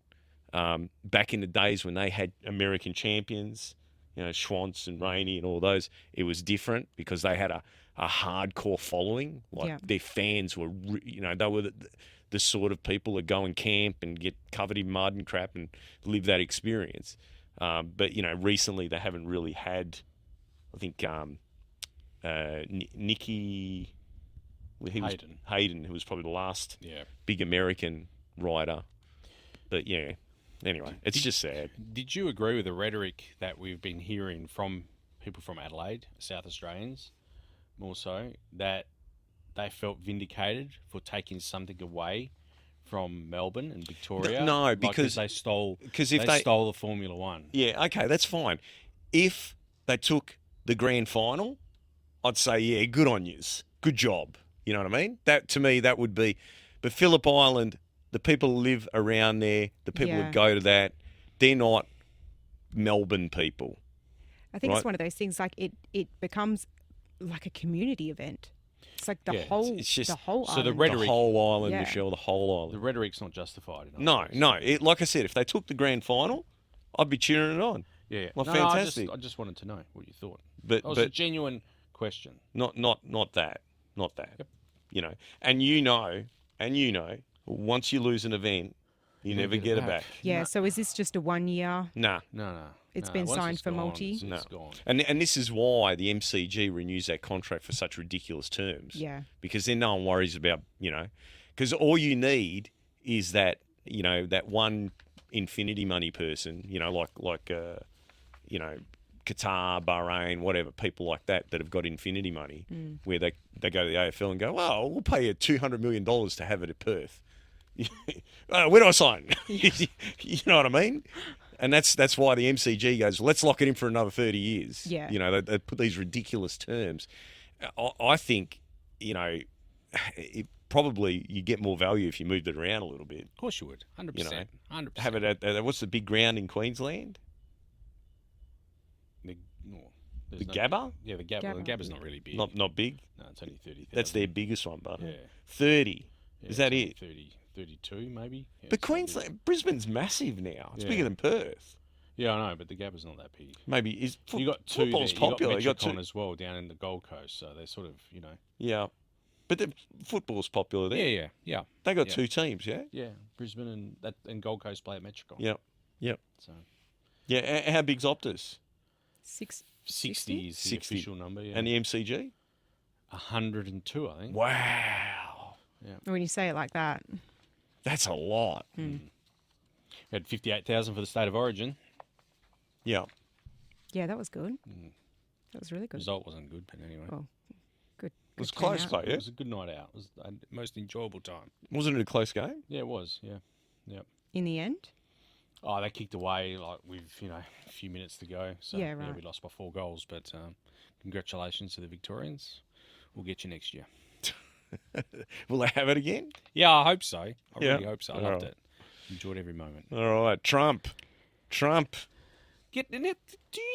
Speaker 3: Back in the days when they had American champions, Schwantz and Rainey and all those, it was different because they had a hardcore following. Their fans were, they were the sort of people that go and camp and get covered in mud and crap and live that experience. But recently they haven't really had. I think Nicky Hayden, who was probably the last big American rider. But yeah, anyway, it's just sad.
Speaker 4: Did you agree with the rhetoric that we've been hearing from people from Adelaide, South Australians, more so, that they felt vindicated for taking something away from Melbourne and Victoria?
Speaker 3: No, because
Speaker 4: they stole
Speaker 3: the
Speaker 4: Formula One.
Speaker 3: Yeah, okay, that's fine. If they took the grand final, I'd say, yeah, good on yous. Good job. You know what I mean? That, to me, that would be... But Phillip Island, the people who live around there, the people that go to that, they're not Melbourne people.
Speaker 2: I think it's one of those things, like it becomes like a community event. It's like the whole island.
Speaker 4: So the rhetoric...
Speaker 3: The whole island, Michelle, the whole island.
Speaker 4: The rhetoric's not justified.
Speaker 3: No. Like I said, if they took the grand final, I'd be cheering it on.
Speaker 4: Yeah.
Speaker 3: Well, fantastic.
Speaker 4: I just wanted to know what you thought.
Speaker 3: But
Speaker 4: it was a genuine question.
Speaker 3: Not that.
Speaker 4: Yep.
Speaker 3: And once you lose an event, you never get it back.
Speaker 2: Yeah. So is this just a 1 year?
Speaker 3: No.
Speaker 2: It's been signed for multi.
Speaker 4: It's gone.
Speaker 3: And this is why the MCG renews that contract for such ridiculous terms.
Speaker 2: Yeah.
Speaker 3: Because then no one worries about, because all you need is that, that one infinity money person, like Qatar, Bahrain, whatever, people like that have got infinity money, where they go to the AFL and go, well, we'll pay you $200 million to have it at Perth. Where do I sign? You know what I mean? And that's why the MCG goes, let's lock it in for another 30 years.
Speaker 2: Yeah.
Speaker 3: They put these ridiculous terms. I think, probably you get more value if you moved it around a little bit.
Speaker 4: Of course you would. 100%. 100%.
Speaker 3: Have it at what's the big ground in Queensland? The Gabba?
Speaker 4: Yeah, the Gabba. The Gabba's not really big.
Speaker 3: Not big?
Speaker 4: No, it's only 30,000.
Speaker 3: That's their biggest one, but
Speaker 4: yeah.
Speaker 3: 30.
Speaker 4: Yeah,
Speaker 3: is that it?
Speaker 4: 30, 32 maybe. Yeah,
Speaker 3: but Queensland, Brisbane's massive now. It's bigger than Perth.
Speaker 4: Yeah, I know, but the Gabba's not that big.
Speaker 3: Maybe
Speaker 4: you got two.
Speaker 3: Football's popular.
Speaker 4: You got two as well down in the Gold Coast, so they're sort of
Speaker 3: Yeah, but the football's popular there.
Speaker 4: Yeah.
Speaker 3: They got two teams, yeah.
Speaker 4: Yeah, Brisbane and Gold Coast play at Metricon.
Speaker 3: Yep.
Speaker 4: So.
Speaker 3: Yeah, how big's Optus?
Speaker 4: 60 is the official number. Yeah.
Speaker 3: And the MCG?
Speaker 4: 102, I think.
Speaker 3: Wow.
Speaker 2: Yeah. When you say it like that,
Speaker 3: that's a lot.
Speaker 4: We had 58,000 for the State of Origin.
Speaker 3: Yeah.
Speaker 2: Yeah, that was good. That was really good.
Speaker 4: Result wasn't good, but anyway.
Speaker 2: Well, good.
Speaker 3: It was close, though, yeah?
Speaker 4: It was a good night out. It was the most enjoyable time.
Speaker 3: Wasn't it a close game?
Speaker 4: Yeah, it was, yeah. Yep.
Speaker 2: In the end?
Speaker 4: Oh, they kicked away with a few minutes to go. So
Speaker 2: yeah, right.
Speaker 4: We lost by 4 goals, but congratulations to the Victorians. we'll get you next year.
Speaker 3: Will they have it again?
Speaker 4: Yeah, I hope so. I
Speaker 3: Yeah.
Speaker 4: really hope so. I loved it. Enjoyed every moment.
Speaker 3: All right, Trump.
Speaker 4: Do you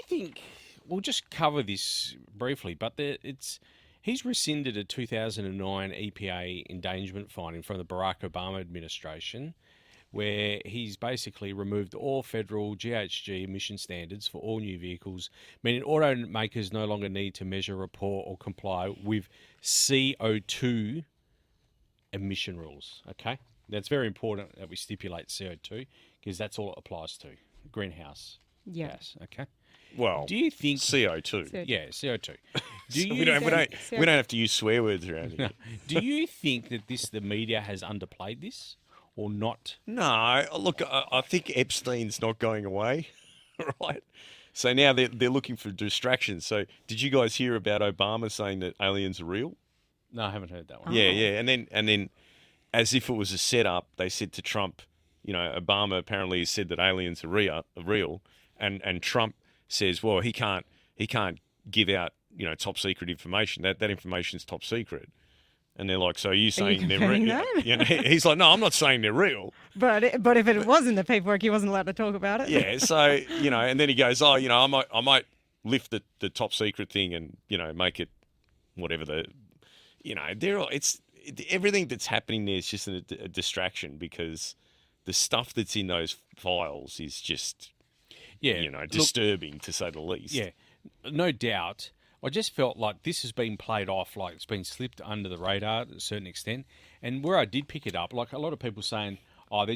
Speaker 4: think we'll just cover this briefly? But he's rescinded a 2009 EPA endangerment finding from the Barack Obama administration, where he's basically removed all federal GHG emission standards for all new vehicles, meaning automakers no longer need to measure, report, or comply with CO2 emission rules. Okay, that's very important that we stipulate CO2 because that's all it applies to, greenhouse gas. Okay.
Speaker 3: Well,
Speaker 4: Do you think
Speaker 3: CO2.
Speaker 4: Yeah, CO2.
Speaker 3: We don't have to use swear words around here.
Speaker 4: Do you think that the media has underplayed this or not?
Speaker 3: No, look, I think Epstein's not going away, right? So now they're looking for distractions. So did you guys hear about Obama saying that aliens are real?
Speaker 4: No, I haven't heard that one.
Speaker 3: Yeah, and then as if it was a setup, they said to Trump, Obama apparently has said that aliens are real, and Trump says, well, he can't give out top secret information. That information's top secret. And they're like, so are you saying they're real? He's like, no, I'm not saying they're real.
Speaker 2: But if it was in the paperwork, he wasn't allowed to talk about it.
Speaker 3: Yeah, so and then he goes, oh, I might lift the top secret thing and make it whatever everything that's happening there is just a distraction because the stuff that's in those files is just disturbing to say the least.
Speaker 4: Yeah, no doubt. I just felt like this has been played off, like it's been slipped under the radar to a certain extent. And where I did pick it up, like a lot of people saying, oh, they're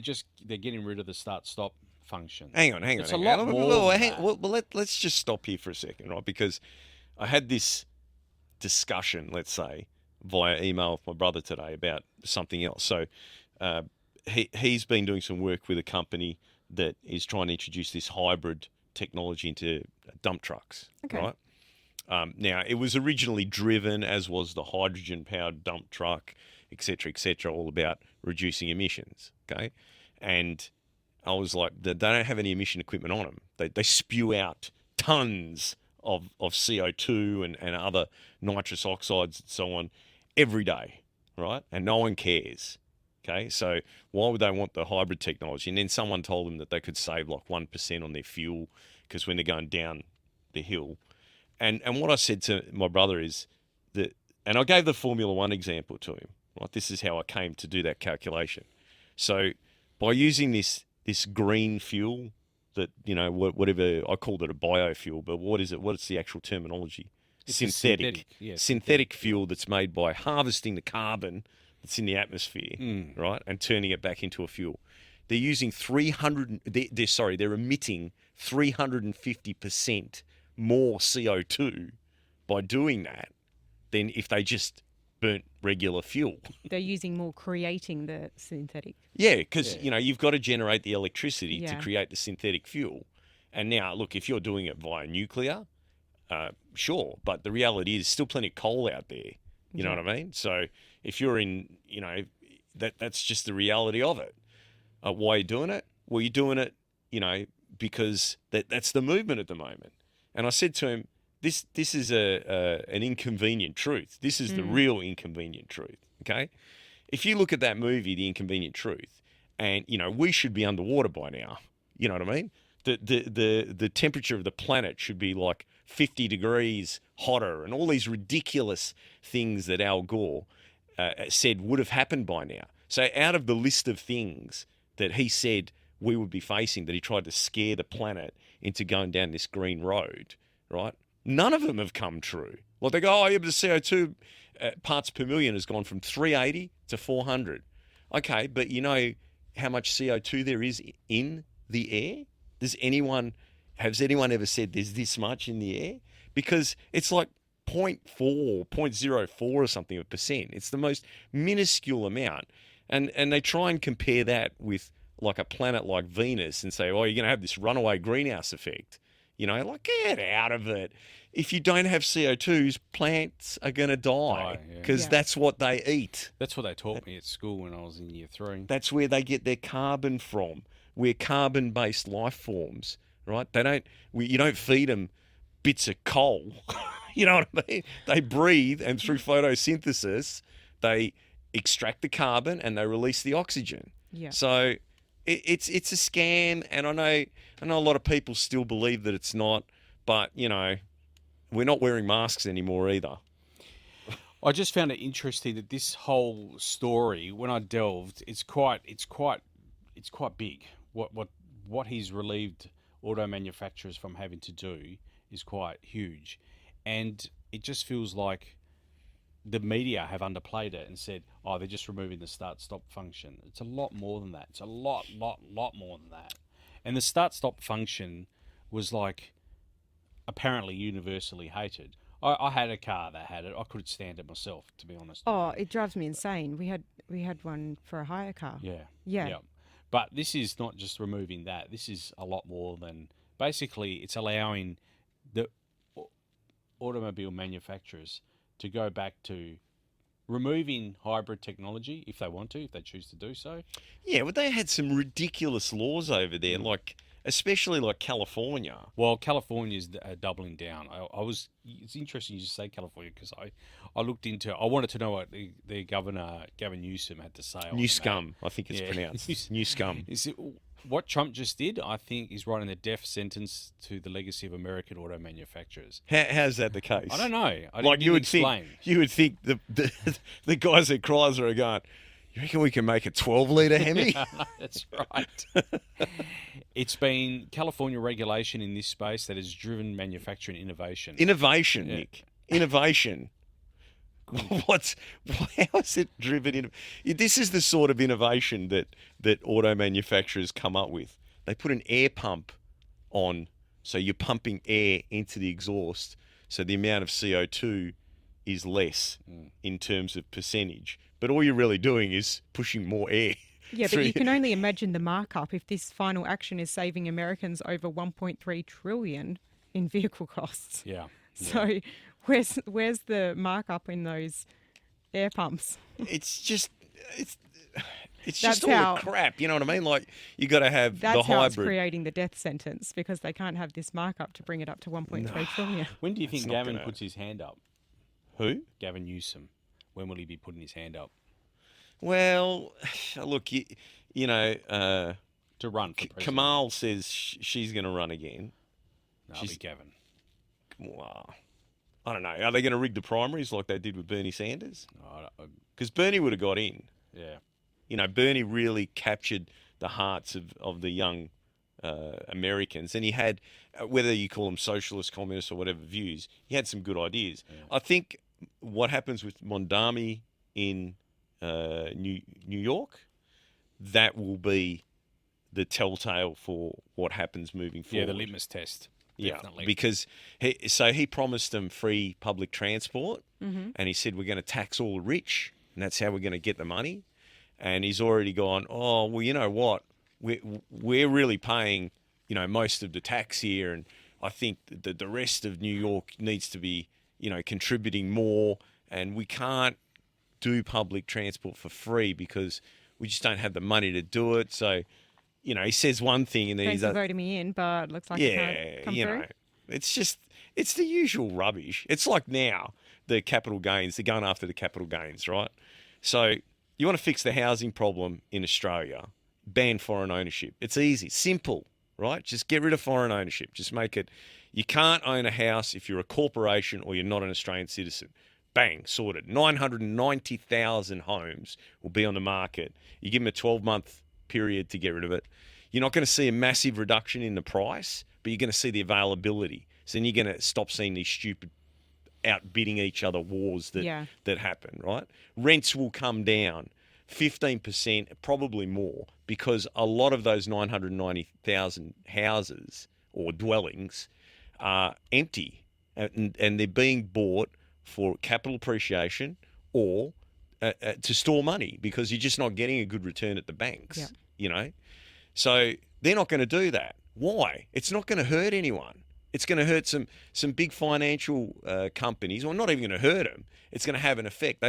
Speaker 4: getting rid of the start-stop function.
Speaker 3: Hang on.
Speaker 4: It's a lot more than that.
Speaker 3: Well, let's just stop here for a second, right? Because I had this discussion, let's say, via email with my brother today about something else. So he's been doing some work with a company that is trying to introduce this hybrid technology into dump trucks, right? Now, it was originally driven, as was the hydrogen-powered dump truck, et cetera, all about reducing emissions, okay? And I was like, they don't have any emission equipment on them. They spew out tons of CO2 and other nitrous oxides and so on every day, right? And no one cares, okay? So why would they want the hybrid technology? And then someone told them that they could save like 1% on their fuel because when they're going down the hill. And what I said to my brother is that, and I gave the Formula One example to him, right? This is how I came to do that calculation. So by using this green fuel that, whatever, I called it a biofuel, but what is it? What's the actual terminology?
Speaker 4: It's
Speaker 3: synthetic fuel that's made by harvesting the carbon that's in the atmosphere, right, and turning it back into a fuel. They're using they're emitting 350% more CO2 by doing that than if they just burnt regular fuel.
Speaker 2: They're using more creating the synthetic.
Speaker 3: Yeah, because you've got to generate the electricity to create the synthetic fuel. And now, look, if you're doing it via nuclear, sure, but the reality is still plenty of coal out there. You know what I mean? So if you're in, that's just the reality of it. Why are you doing it? Well, you're doing it, because that's the movement at the moment. And I said to him, this is an inconvenient truth. This is the real inconvenient truth, okay? If you look at that movie, The Inconvenient Truth, and, we should be underwater by now. You know what I mean? The temperature of the planet should be like 50 degrees hotter and all these ridiculous things that Al Gore said would have happened by now. So out of the list of things that he said we would be facing, that he tried to scare the planet into going down this green road, right? None of them have come true. Like they go, but the CO2 parts per million has gone from 380 to 400. Okay, but you know how much CO2 there is in the air? Has anyone ever said there's this much in the air? Because it's like 0.04 or something of percent. It's the most minuscule amount. And they try and compare that with like a planet like Venus and say, you're going to have this runaway greenhouse effect. Get out of it. If you don't have CO2s, plants are going to die because that's what they eat.
Speaker 4: That's what they taught me at school when I was in year 3.
Speaker 3: That's where they get their carbon from. We're carbon-based life forms, right? You don't feed them bits of coal, You know what I mean? They breathe, and through photosynthesis, they extract the carbon and they release the oxygen.
Speaker 2: Yeah.
Speaker 3: So it's a scam, and I know a lot of people still believe that it's not, but we're not wearing masks anymore either.
Speaker 4: I just found it interesting that this whole story, when I delved, it's quite big. What he's relieved auto manufacturers from having to do is quite huge, and it just feels like the media have underplayed it and said, "Oh, they're just removing the start-stop function." It's a lot more than that. It's a lot more than that. And the start-stop function was apparently universally hated. I had a car that had it. I couldn't stand it myself, to be honest.
Speaker 2: Oh, it drives me insane. We had one for a hire car.
Speaker 4: Yeah. But this is not just removing that. This is a lot more than... Basically, it's allowing the automobile manufacturers to go back to removing hybrid technology if they want to, if they choose to do so.
Speaker 3: Yeah, but they had some ridiculous laws over there, especially California.
Speaker 4: Well, California's doubling down. It's interesting you just say California, because I looked into... I wanted to know what the governor, Gavin Newsom, had to say on
Speaker 3: Newscum, I think it's pronounced. Newscum.
Speaker 4: What Trump just did, I think, is writing a death sentence to the legacy of American auto manufacturers.
Speaker 3: How's that the case?
Speaker 4: I don't know.
Speaker 3: You would think the guys at Chrysler are going, "You reckon we can make a 12-litre Hemi?"
Speaker 4: Yeah, that's right. It's been California regulation in this space that has driven manufacturing innovation.
Speaker 3: Innovation, Nick. Innovation. How is it driven? This is the sort of innovation that auto manufacturers come up with. They put an air pump on, so you're pumping air into the exhaust, so the amount of CO2 is less in terms of percentage. But all you're really doing is pushing more air.
Speaker 2: Yeah, but you can only imagine the markup if this final action is saving Americans over $1.3 trillion in vehicle costs.
Speaker 4: Yeah.
Speaker 2: So where's the markup in those air pumps?
Speaker 3: It's just
Speaker 2: That's
Speaker 3: all the crap. You know what I mean? You got to have the hybrid.
Speaker 2: That's how it's creating the death sentence, because they can't have this markup to bring it up to 1.3 trillion.
Speaker 4: When do you think Gavin puts his hand up?
Speaker 3: Who?
Speaker 4: Gavin Newsom. When will he be putting his hand up?
Speaker 3: Well, look, to
Speaker 4: run for president.
Speaker 3: Kamal says she's going to run again.
Speaker 4: No, it'll be Gavin.
Speaker 3: Wow. I don't know. Are they going to rig the primaries like they did with Bernie Sanders? Because Bernie would have got in.
Speaker 4: Yeah.
Speaker 3: Bernie really captured the hearts of the young Americans, and he had, whether you call them socialist, communist, or whatever views, he had some good ideas. Yeah. I think what happens with Mondami in New York, that will be the telltale for what happens moving forward.
Speaker 4: Yeah, the litmus test. Definitely.
Speaker 3: Yeah, because he promised them free public transport, and he said, we're going to tax all the rich, and that's how we're going to get the money. And he's already gone, oh, well, you know what? We're really paying, most of the tax here, and I think that the rest of New York needs to be, contributing more, and we can't do public transport for free because we just don't have the money to do it. So, he says one thing and then
Speaker 2: he's voting me in, but looks like it can't come through.
Speaker 3: It's the usual rubbish. It's like now the capital gains, they're going after the capital gains, right? So you want to fix the housing problem in Australia, ban foreign ownership. It's easy, simple, right? Just get rid of foreign ownership. Just make it, you can't own a house if you're a corporation or you're not an Australian citizen. Bang, sorted. 990,000 homes will be on the market. You give them a 12-month period to get rid of it. You're not going to see a massive reduction in the price, but you're going to see the availability. So then you're going to stop seeing these stupid outbidding each other wars that happen, right? Rents will come down 15%, probably more, because a lot of those 990,000 houses or dwellings are empty, and they're being bought for capital appreciation or to store money, because you're just not getting a good return at the banks, So they're not going to do that. Why? It's not going to hurt anyone. It's going to hurt some big financial companies, or not even going to hurt them. It's going to have an effect.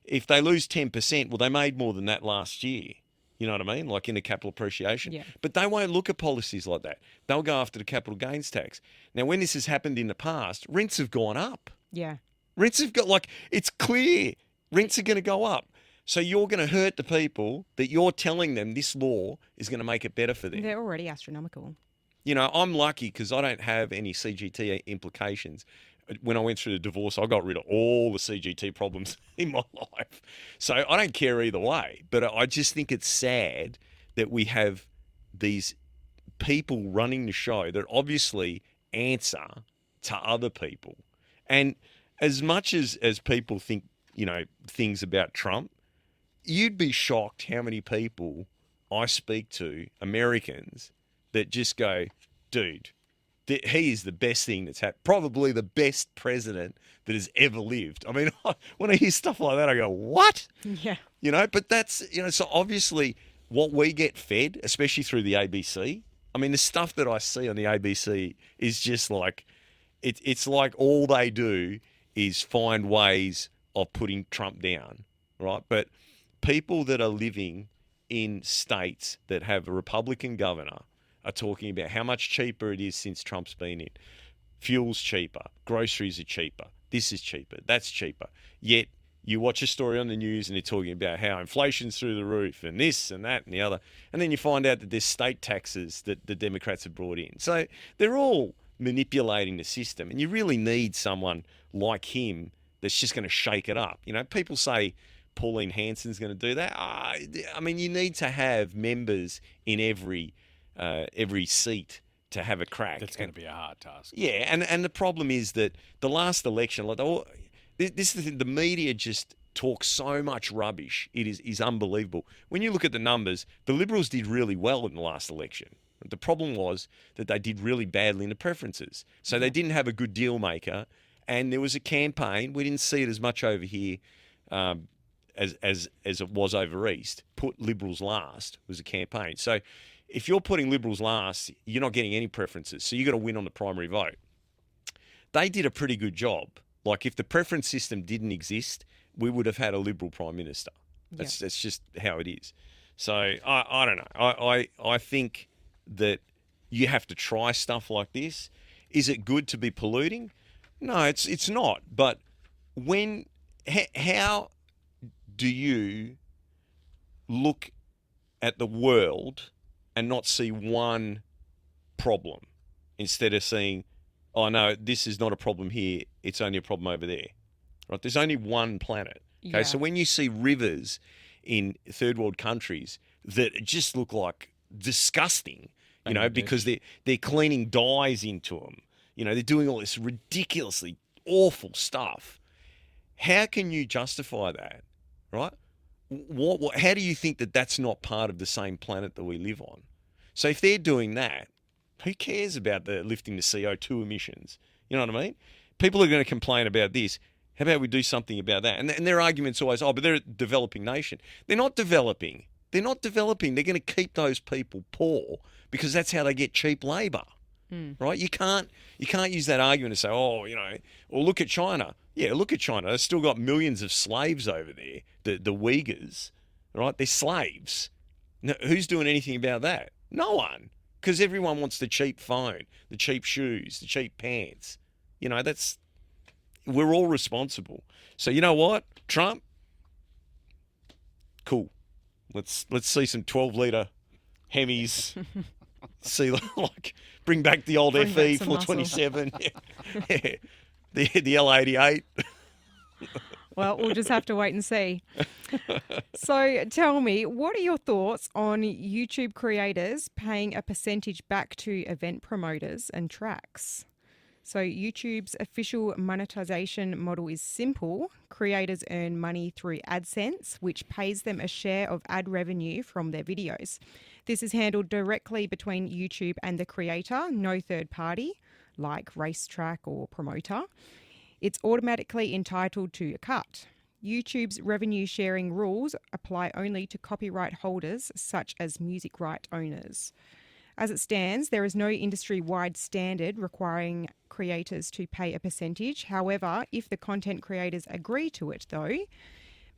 Speaker 3: If they lose 10%, well, they made more than that last year. You know what I mean? Like in the capital appreciation.
Speaker 2: Yeah.
Speaker 3: But they won't look at policies like that. They'll go after the capital gains tax. Now, when this has happened in the past, rents have gone up.
Speaker 2: Yeah.
Speaker 3: Rents have got, like, it's clear. Rents are going to go up. So you're going to hurt the people that you're telling them this law is going to make it better for them.
Speaker 2: They're already astronomical.
Speaker 3: You know, I'm lucky because I don't have any CGT implications. When I went through the divorce, I got rid of all the CGT problems in my life. So I don't care either way. But I just think it's sad that we have these people running the show that obviously answer to other people. And as much as people think, you know, things about Trump, you'd be shocked how many people I speak to, Americans, that just go, dude, he is the best thing that's happened, probably the best president that has ever lived. I mean, when I hear stuff like that, I go, what?
Speaker 2: Yeah.
Speaker 3: You know, but that's, you know, so obviously what we get fed, especially through the ABC, I mean, the stuff that I see on the ABC is just like, it's like all they do is find ways of putting Trump down, right? But people that are living in states that have a Republican governor are talking about how much cheaper it is since Trump's been in. Fuel's cheaper. Groceries are cheaper. This is cheaper. That's cheaper. Yet you watch a story on the news and they're talking about how inflation's through the roof and this and that and the other. And then you find out that there's state taxes that the Democrats have brought in. So they're all manipulating the system. And you really need someone like him that's just going to shake it up. You know, people say Pauline Hanson's going to do that. I mean, you need to have members in every seat to have a crack.
Speaker 4: That's going to be a hard task.
Speaker 3: Yeah, and the problem is that the last election, like this is the thing, the media just talks so much rubbish. It is unbelievable. When you look at the numbers, the Liberals did really well in the last election. The problem was that they did really badly in the preferences. So they didn't have a good deal maker, and there was a campaign. We didn't see it as much over here as it was over east. Put Liberals last was a campaign. So if you're putting Liberals last, you're not getting any preferences. So you've got to win on the primary vote. They did a pretty good job. Like if the preference system didn't exist, we would have had a Liberal Prime Minister. That's just how it is. So I don't know. I think that you have to try stuff like this. Is it good to be polluting? No, it's not. But how do you look at the world and not see one problem instead of seeing, oh no, this is not a problem here, it's only a problem over there, right? There's only one planet. Okay, so when you see rivers in third world countries that just look like disgusting, you know, because they're cleaning dyes into them, you know, they're doing all this ridiculously awful stuff. How can you justify that, right? How do you think that that's not part of the same planet that we live on? So if they're doing that, who cares about lifting the CO2 emissions? You know what I mean? People are going to complain about this. How about we do something about that? And their argument's always, but they're a developing nation. They're not developing. They're not developing. They're going to keep those people poor because that's how they get cheap labour, right? You can't use that argument to say, you know, or look at China. Yeah, look at China. They've still got millions of slaves over there, the Uyghurs, right? They're slaves. Now, who's doing anything about that? No one, because everyone wants the cheap phone, the cheap shoes, the cheap pants. You know, we're all responsible. So you know what, Trump? Cool. Let's see some 12-litre Hemis. See, like, bring back the old FE 427. Yeah. The L88.
Speaker 2: Well, we'll just have to wait and see. So tell me, what are your thoughts on YouTube creators paying a percentage back to event promoters and tracks? So YouTube's official monetization model is simple. Creators earn money through AdSense, which pays them a share of ad revenue from their videos. This is handled directly between YouTube and the creator, no third party, like racetrack or promoter. It's automatically entitled to a cut. YouTube's revenue sharing rules apply only to copyright holders, such as music right owners. As it stands, there is no industry-wide standard requiring creators to pay a percentage. However, if the content creators agree to it, though,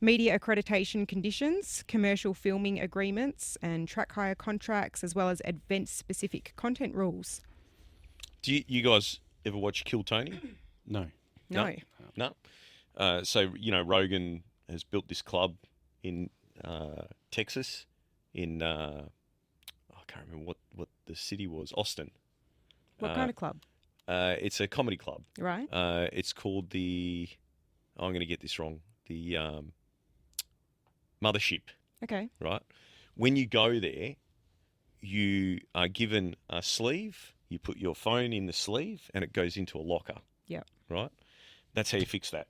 Speaker 2: media accreditation conditions, commercial filming agreements, and track hire contracts, as well as event-specific content rules.
Speaker 3: Do you guys ever watch Kill Tony?
Speaker 4: No.
Speaker 2: No.
Speaker 3: No. So, Rogan has built this club in Texas, in I can't remember what the city was, Austin.
Speaker 2: What kind of club?
Speaker 3: It's a comedy club.
Speaker 2: Right.
Speaker 3: It's called I'm going to get this wrong, the Mothership,
Speaker 2: Okay.
Speaker 3: right? When you go there, you are given a sleeve, you put your phone in the sleeve, and it goes into a locker.
Speaker 2: Yep.
Speaker 3: Right? That's how you fix that.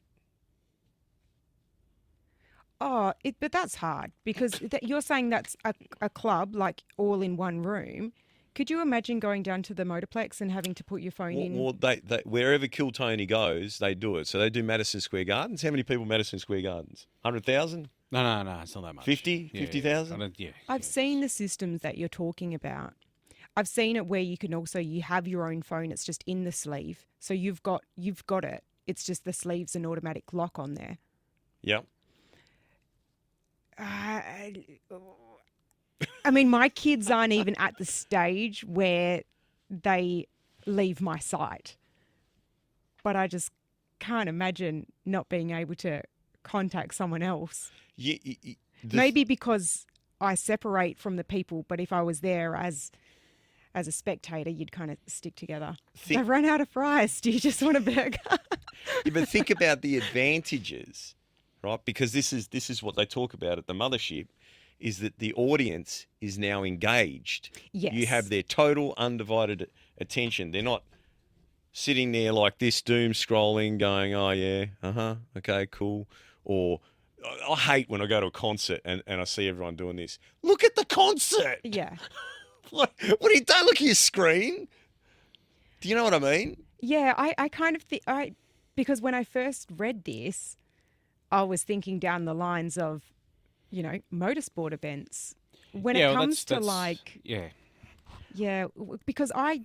Speaker 2: Oh, but that's hard because you're saying that's a club, like all in one room. Could you imagine going down to the Motorplex and having to put your phone in?
Speaker 3: Well, they wherever Kill Tony goes, they do it. So they do Madison Square Gardens. How many people Madison Square Gardens? 100,000?
Speaker 4: No, it's not that much.
Speaker 3: 50? 50,000?
Speaker 4: Yeah.
Speaker 2: I've seen the systems that you're talking about. I've seen it where you have your own phone. It's just in the sleeve. So you've got it. It's just the sleeve's an automatic lock on there.
Speaker 3: Yep.
Speaker 2: I mean, my kids aren't even at the stage where they leave my sight. But I just can't imagine not being able to contact someone else. Maybe because I separate from the people, but if I was there as a spectator, you'd kind of stick together. They've run out of fries. Do you just want a burger?
Speaker 3: Yeah, but think about the advantages, right? Because this is what they talk about at the Mothership, is that the audience is now engaged.
Speaker 2: Yes.
Speaker 3: You have their total undivided attention. They're not sitting there like this, doom scrolling, going, oh, yeah, okay, cool. Or I hate when I go to a concert and I see everyone doing this. Look at the concert.
Speaker 2: Yeah.
Speaker 3: What do you, don't look at your screen. Do you know what I mean?
Speaker 2: Yeah, I kind of think, because when I first read this, I was thinking down the lines of, motorsport events. When it comes to because I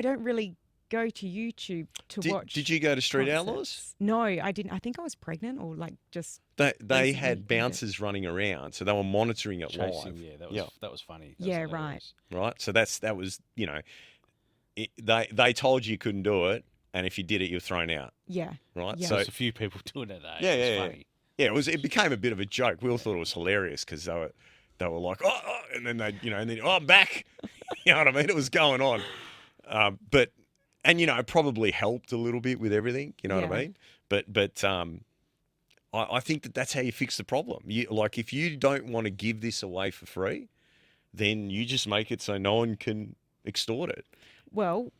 Speaker 2: don't really go to YouTube to watch.
Speaker 3: Did you go to Street
Speaker 2: concerts.
Speaker 3: Outlaws?
Speaker 2: No, I didn't. I think I was pregnant or just.
Speaker 3: They had bouncers running around, so they were monitoring it
Speaker 4: Chasing,
Speaker 3: live.
Speaker 4: That was funny.
Speaker 2: Right.
Speaker 3: Right. So that was they told you couldn't do it, and if you did it, you were thrown out.
Speaker 2: Yeah.
Speaker 3: Right.
Speaker 2: Yeah.
Speaker 3: So
Speaker 4: There's a few people doing it though.
Speaker 3: Yeah.
Speaker 4: Funny.
Speaker 3: Yeah, it became a bit of a joke. We all thought it was hilarious because they were like, oh, and then I'm back. You know what I mean? It was going on, but it probably helped a little bit with everything. You know what I mean? But I think that's how you fix the problem. If you don't want to give this away for free, then you just make it so no one can extort it.
Speaker 2: Well,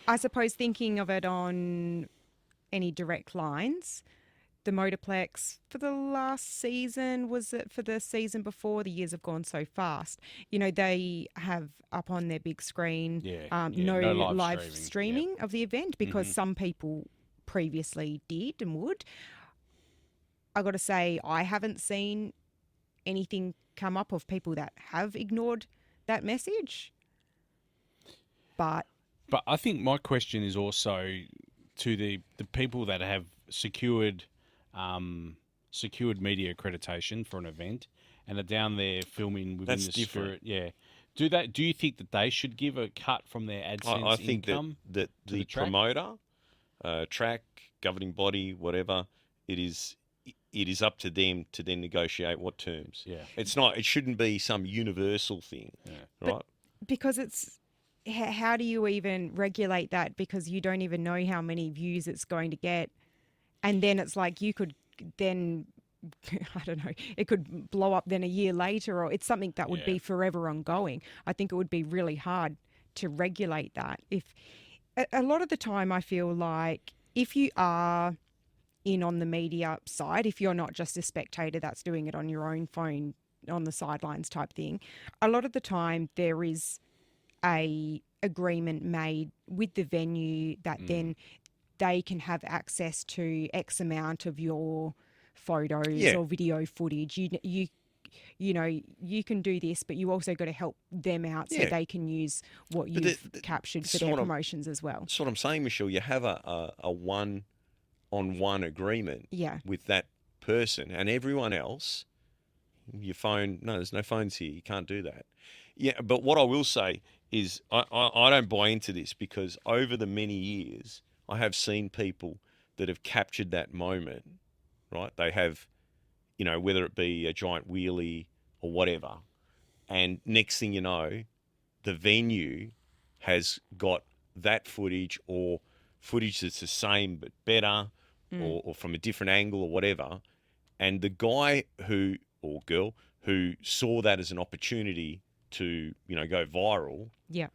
Speaker 2: I suppose thinking of it on any direct lines. The Motorplex for the last season, was it for the season before? The years have gone so fast. They have up on their big screen no live streaming of the event because some people previously did and would. I got to say, I haven't seen anything come up of people that have ignored that message. But
Speaker 4: I think my question is also to the people that have secured media accreditation for an event and are down there filming within
Speaker 3: That's
Speaker 4: the
Speaker 3: different.
Speaker 4: spirit. Yeah. Do you think that they should give a cut from their AdSense
Speaker 3: I think
Speaker 4: income?
Speaker 3: that the promoter, track, governing body, whatever, it is up to them to then negotiate what terms.
Speaker 4: Yeah.
Speaker 3: It shouldn't be some universal thing.
Speaker 4: Yeah.
Speaker 3: Right?
Speaker 2: because it's, how do you even regulate that? Because you don't even know how many views it's going to get. And then it's like you could then, I don't know, it could blow up then a year later, or it's something that would be forever ongoing. I think it would be really hard to regulate that. If a lot of the time I feel like if you are in on the media side, if you're not just a spectator that's doing it on your own phone on the sidelines type thing, a lot of the time there is a agreement made with the venue that then they can have access to X amount of your photos or video footage. You know, you can do this, but you also got to help them out so they can use what you've captured for their promotions as well.
Speaker 3: That's what I'm saying, Michelle. You have a one-on-one agreement with that person, and everyone else, your phone, no, there's no phones here. You can't do that. Yeah, but what I will say is I don't buy into this, because over the many years, I have seen people that have captured that moment, right? They have, whether it be a giant wheelie or whatever, and next thing you know, the venue has got that footage, or footage that's the same but better, or from a different angle or whatever, and the guy or girl who saw that as an opportunity to, go viral,
Speaker 2: Yeah.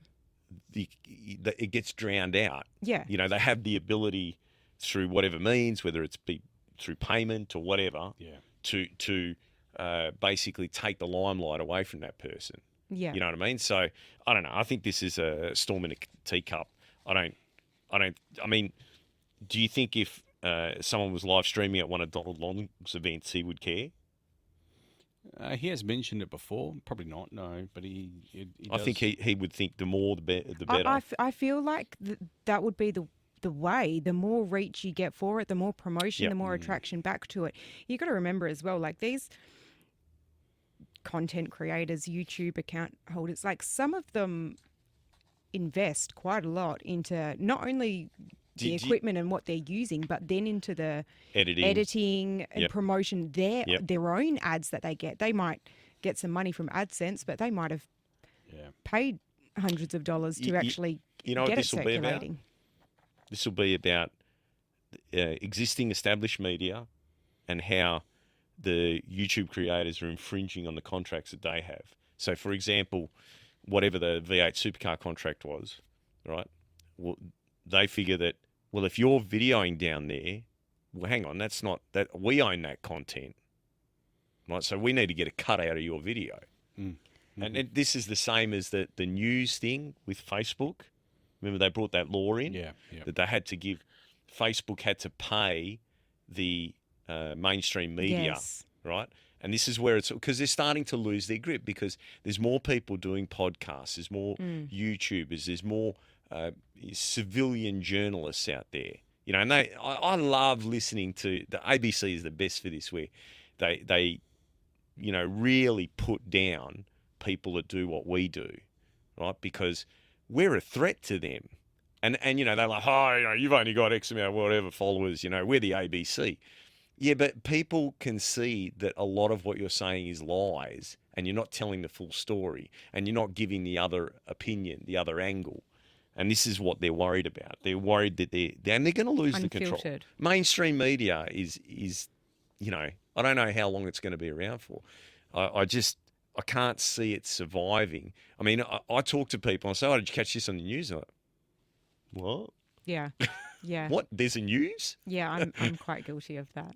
Speaker 3: it gets drowned out.
Speaker 2: Yeah.
Speaker 3: They have the ability through whatever means, whether it's through payment or whatever, to basically take the limelight away from that person.
Speaker 2: Yeah.
Speaker 3: You know what I mean? So I don't know. I think this is a storm in a teacup. I mean, do you think if someone was live streaming at one of Donald Long's events, he would care?
Speaker 4: He has mentioned it before. Probably not, no. But he
Speaker 3: I think he would think the more the better.
Speaker 2: I feel like that would be the way. The more reach you get for it, the more promotion, the more attraction back to it. You got to remember as well, like these content creators, YouTube account holders, like some of them invest quite a lot into not only the equipment and what they're using, but then into the editing and promotion, their own ads that they get. They might get some money from AdSense, but they might have paid hundreds of dollars to actually get it circulating.
Speaker 3: This will be about existing established media and how the YouTube creators are infringing on the contracts that they have. So, for example, whatever the V8 Supercar contract was, right? Well, they figure that, well, if you're videoing down there, well, hang on, that's not that we own that content, right? So we need to get a cut out of your video. And this is the same as the news thing with Facebook. Remember they brought that law in that they had to give, Facebook had to pay the mainstream media, right? And this is where it's, because they're starting to lose their grip, because there's more people doing podcasts, there's more YouTubers, there's more civilian journalists out there. And I love listening to, the ABC is the best for this, where they really put down people that do what we do, right? Because we're a threat to them. And they're like, oh, you've only got X amount of whatever followers, we're the ABC. Yeah, but people can see that a lot of what you're saying is lies, and you're not telling the full story, and you're not giving the other opinion, the other angle. And this is what they're worried about. They're worried that they're going to lose the control. Mainstream media is I don't know how long it's going to be around for. I can't see it surviving. I mean, I talk to people and I say, oh, did you catch this on the news? I'm like, what?
Speaker 2: Yeah. Yeah.
Speaker 3: What? There's a news?
Speaker 2: Yeah, I'm quite guilty of that.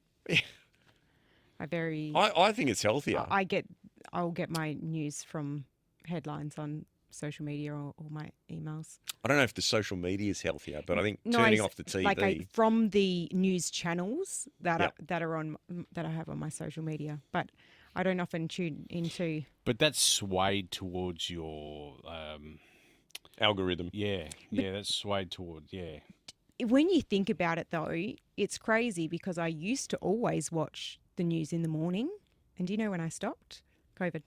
Speaker 3: I think it's healthier.
Speaker 2: I'll get my news from headlines on social media or my emails.
Speaker 3: I don't know if the social media is healthier, but I think turning off the TV
Speaker 2: from the news channels that are on that I have on my social media, but I don't often tune into.
Speaker 4: But that's swayed towards your
Speaker 3: algorithm.
Speaker 4: Yeah, that's swayed towards
Speaker 2: When you think about it, though, it's crazy, because I used to always watch the news in the morning, and do you know when I stopped? COVID.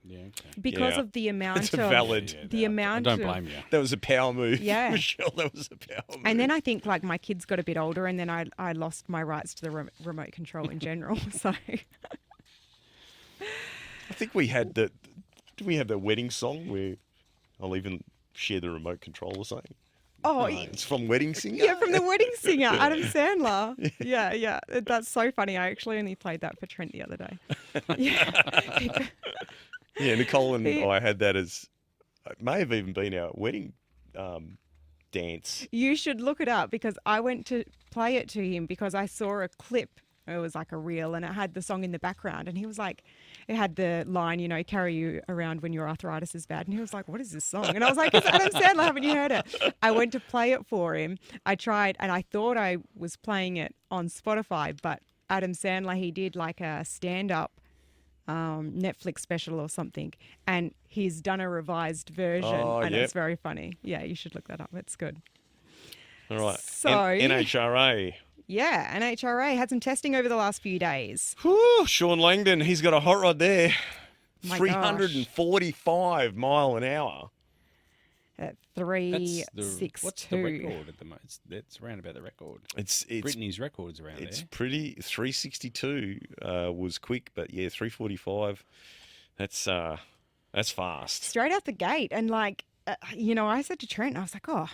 Speaker 4: Yeah, okay.
Speaker 2: Because of the amount
Speaker 3: It's a valid.
Speaker 4: I don't blame you.
Speaker 3: That was a power move.
Speaker 2: Yeah.
Speaker 3: Michelle, that was a power move.
Speaker 2: And then I think, like, my kids got a bit older, and then I lost my rights to the remote control in general. So
Speaker 3: I think we had did we have the wedding song where I'll even share the remote control or something?
Speaker 2: Oh,
Speaker 3: it's from Wedding Singer?
Speaker 2: Yeah, from the Wedding Singer, Adam Sandler. Yeah. That's so funny. I actually only played that for Trent the other day. Yeah.
Speaker 3: Yeah, Nicole and I had that as, it may have even been our wedding dance.
Speaker 2: You should look it up, because I went to play it to him because I saw a clip. It was like a reel, and it had the song in the background, and he was like, it had the line, carry you around when your arthritis is bad. And he was like, what is this song? And I was like, it's Adam Sandler, haven't you heard it? I went to play it for him. I tried, and I thought I was playing it on Spotify, but Adam Sandler, he did like a stand-up Netflix special or something, and he's done a revised version, and it's very funny. Yeah, you should look that up. It's good.
Speaker 3: All right.
Speaker 2: So
Speaker 3: NHRA.
Speaker 2: Yeah, NHRA had some testing over the last few days.
Speaker 3: Whew, Sean Langdon, he's got a hot rod there.
Speaker 2: My
Speaker 3: 345 mile an hour.
Speaker 2: At
Speaker 4: What's the
Speaker 2: 362.
Speaker 4: record at the moment? It's around about the record.
Speaker 3: It's
Speaker 4: Brittany's record is around
Speaker 3: It's
Speaker 4: there.
Speaker 3: pretty. 362 was quick, but yeah, 345. That's fast.
Speaker 2: Straight out the gate. And like, I said to Trent, I was like, oh,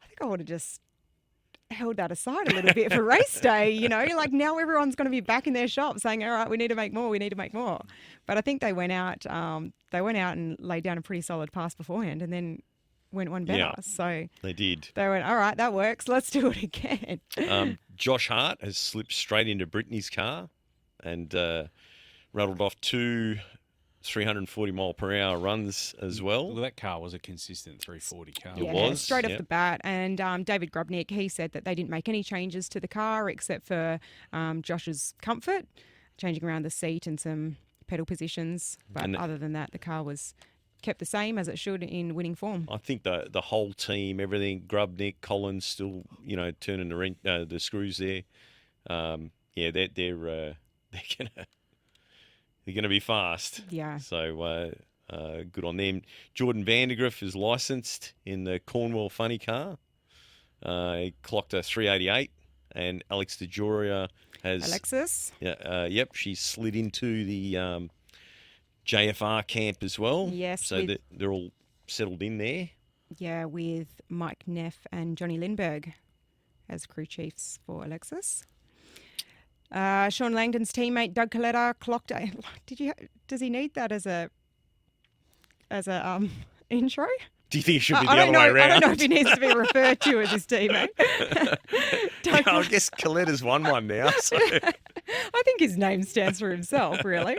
Speaker 2: I think I would have just held that aside a little bit for race day, like now everyone's going to be back in their shop saying, all right, we need to make more. But I think they went out and laid down a pretty solid pass beforehand and then went one better.
Speaker 3: Yeah.
Speaker 2: So
Speaker 3: They did.
Speaker 2: they went, all right, that works. Let's do it again.
Speaker 3: Josh Hart has slipped straight into Brittany's car and rattled off two 340 mile per hour runs as well.
Speaker 4: That car was a consistent 340 car.
Speaker 3: It was,
Speaker 2: straight off
Speaker 3: yep.
Speaker 2: the bat. And David Grubnick, he said that they didn't make any changes to the car except for Josh's comfort, changing around the seat and some pedal positions. But other than that, the car was kept the same as it should in winning form.
Speaker 3: I think the whole team, everything, Grubnick, Collins, still turning the screws there. They're gonna be fast.
Speaker 2: Yeah.
Speaker 3: So good on them. Jordan Vandergriff is licensed in the Cornwall Funny car. He clocked a 388, and Alex DeJoria has
Speaker 2: Alexis.
Speaker 3: Yep, she's slid into the JFR camp as well.
Speaker 2: Yes,
Speaker 3: so they're all settled in there.
Speaker 2: Yeah, with Mike Neff and Johnny Lindbergh as crew chiefs for Alexis. Sean Langdon's teammate Doug Coletta clocked a. Does he need that as a intro?
Speaker 3: Do you think it should be the
Speaker 2: I don't
Speaker 3: other
Speaker 2: know.
Speaker 3: way around?
Speaker 2: I don't know if he needs to be referred to as his teammate.
Speaker 3: I guess Coletta's won one now. So.
Speaker 2: I think his name stands for himself, really.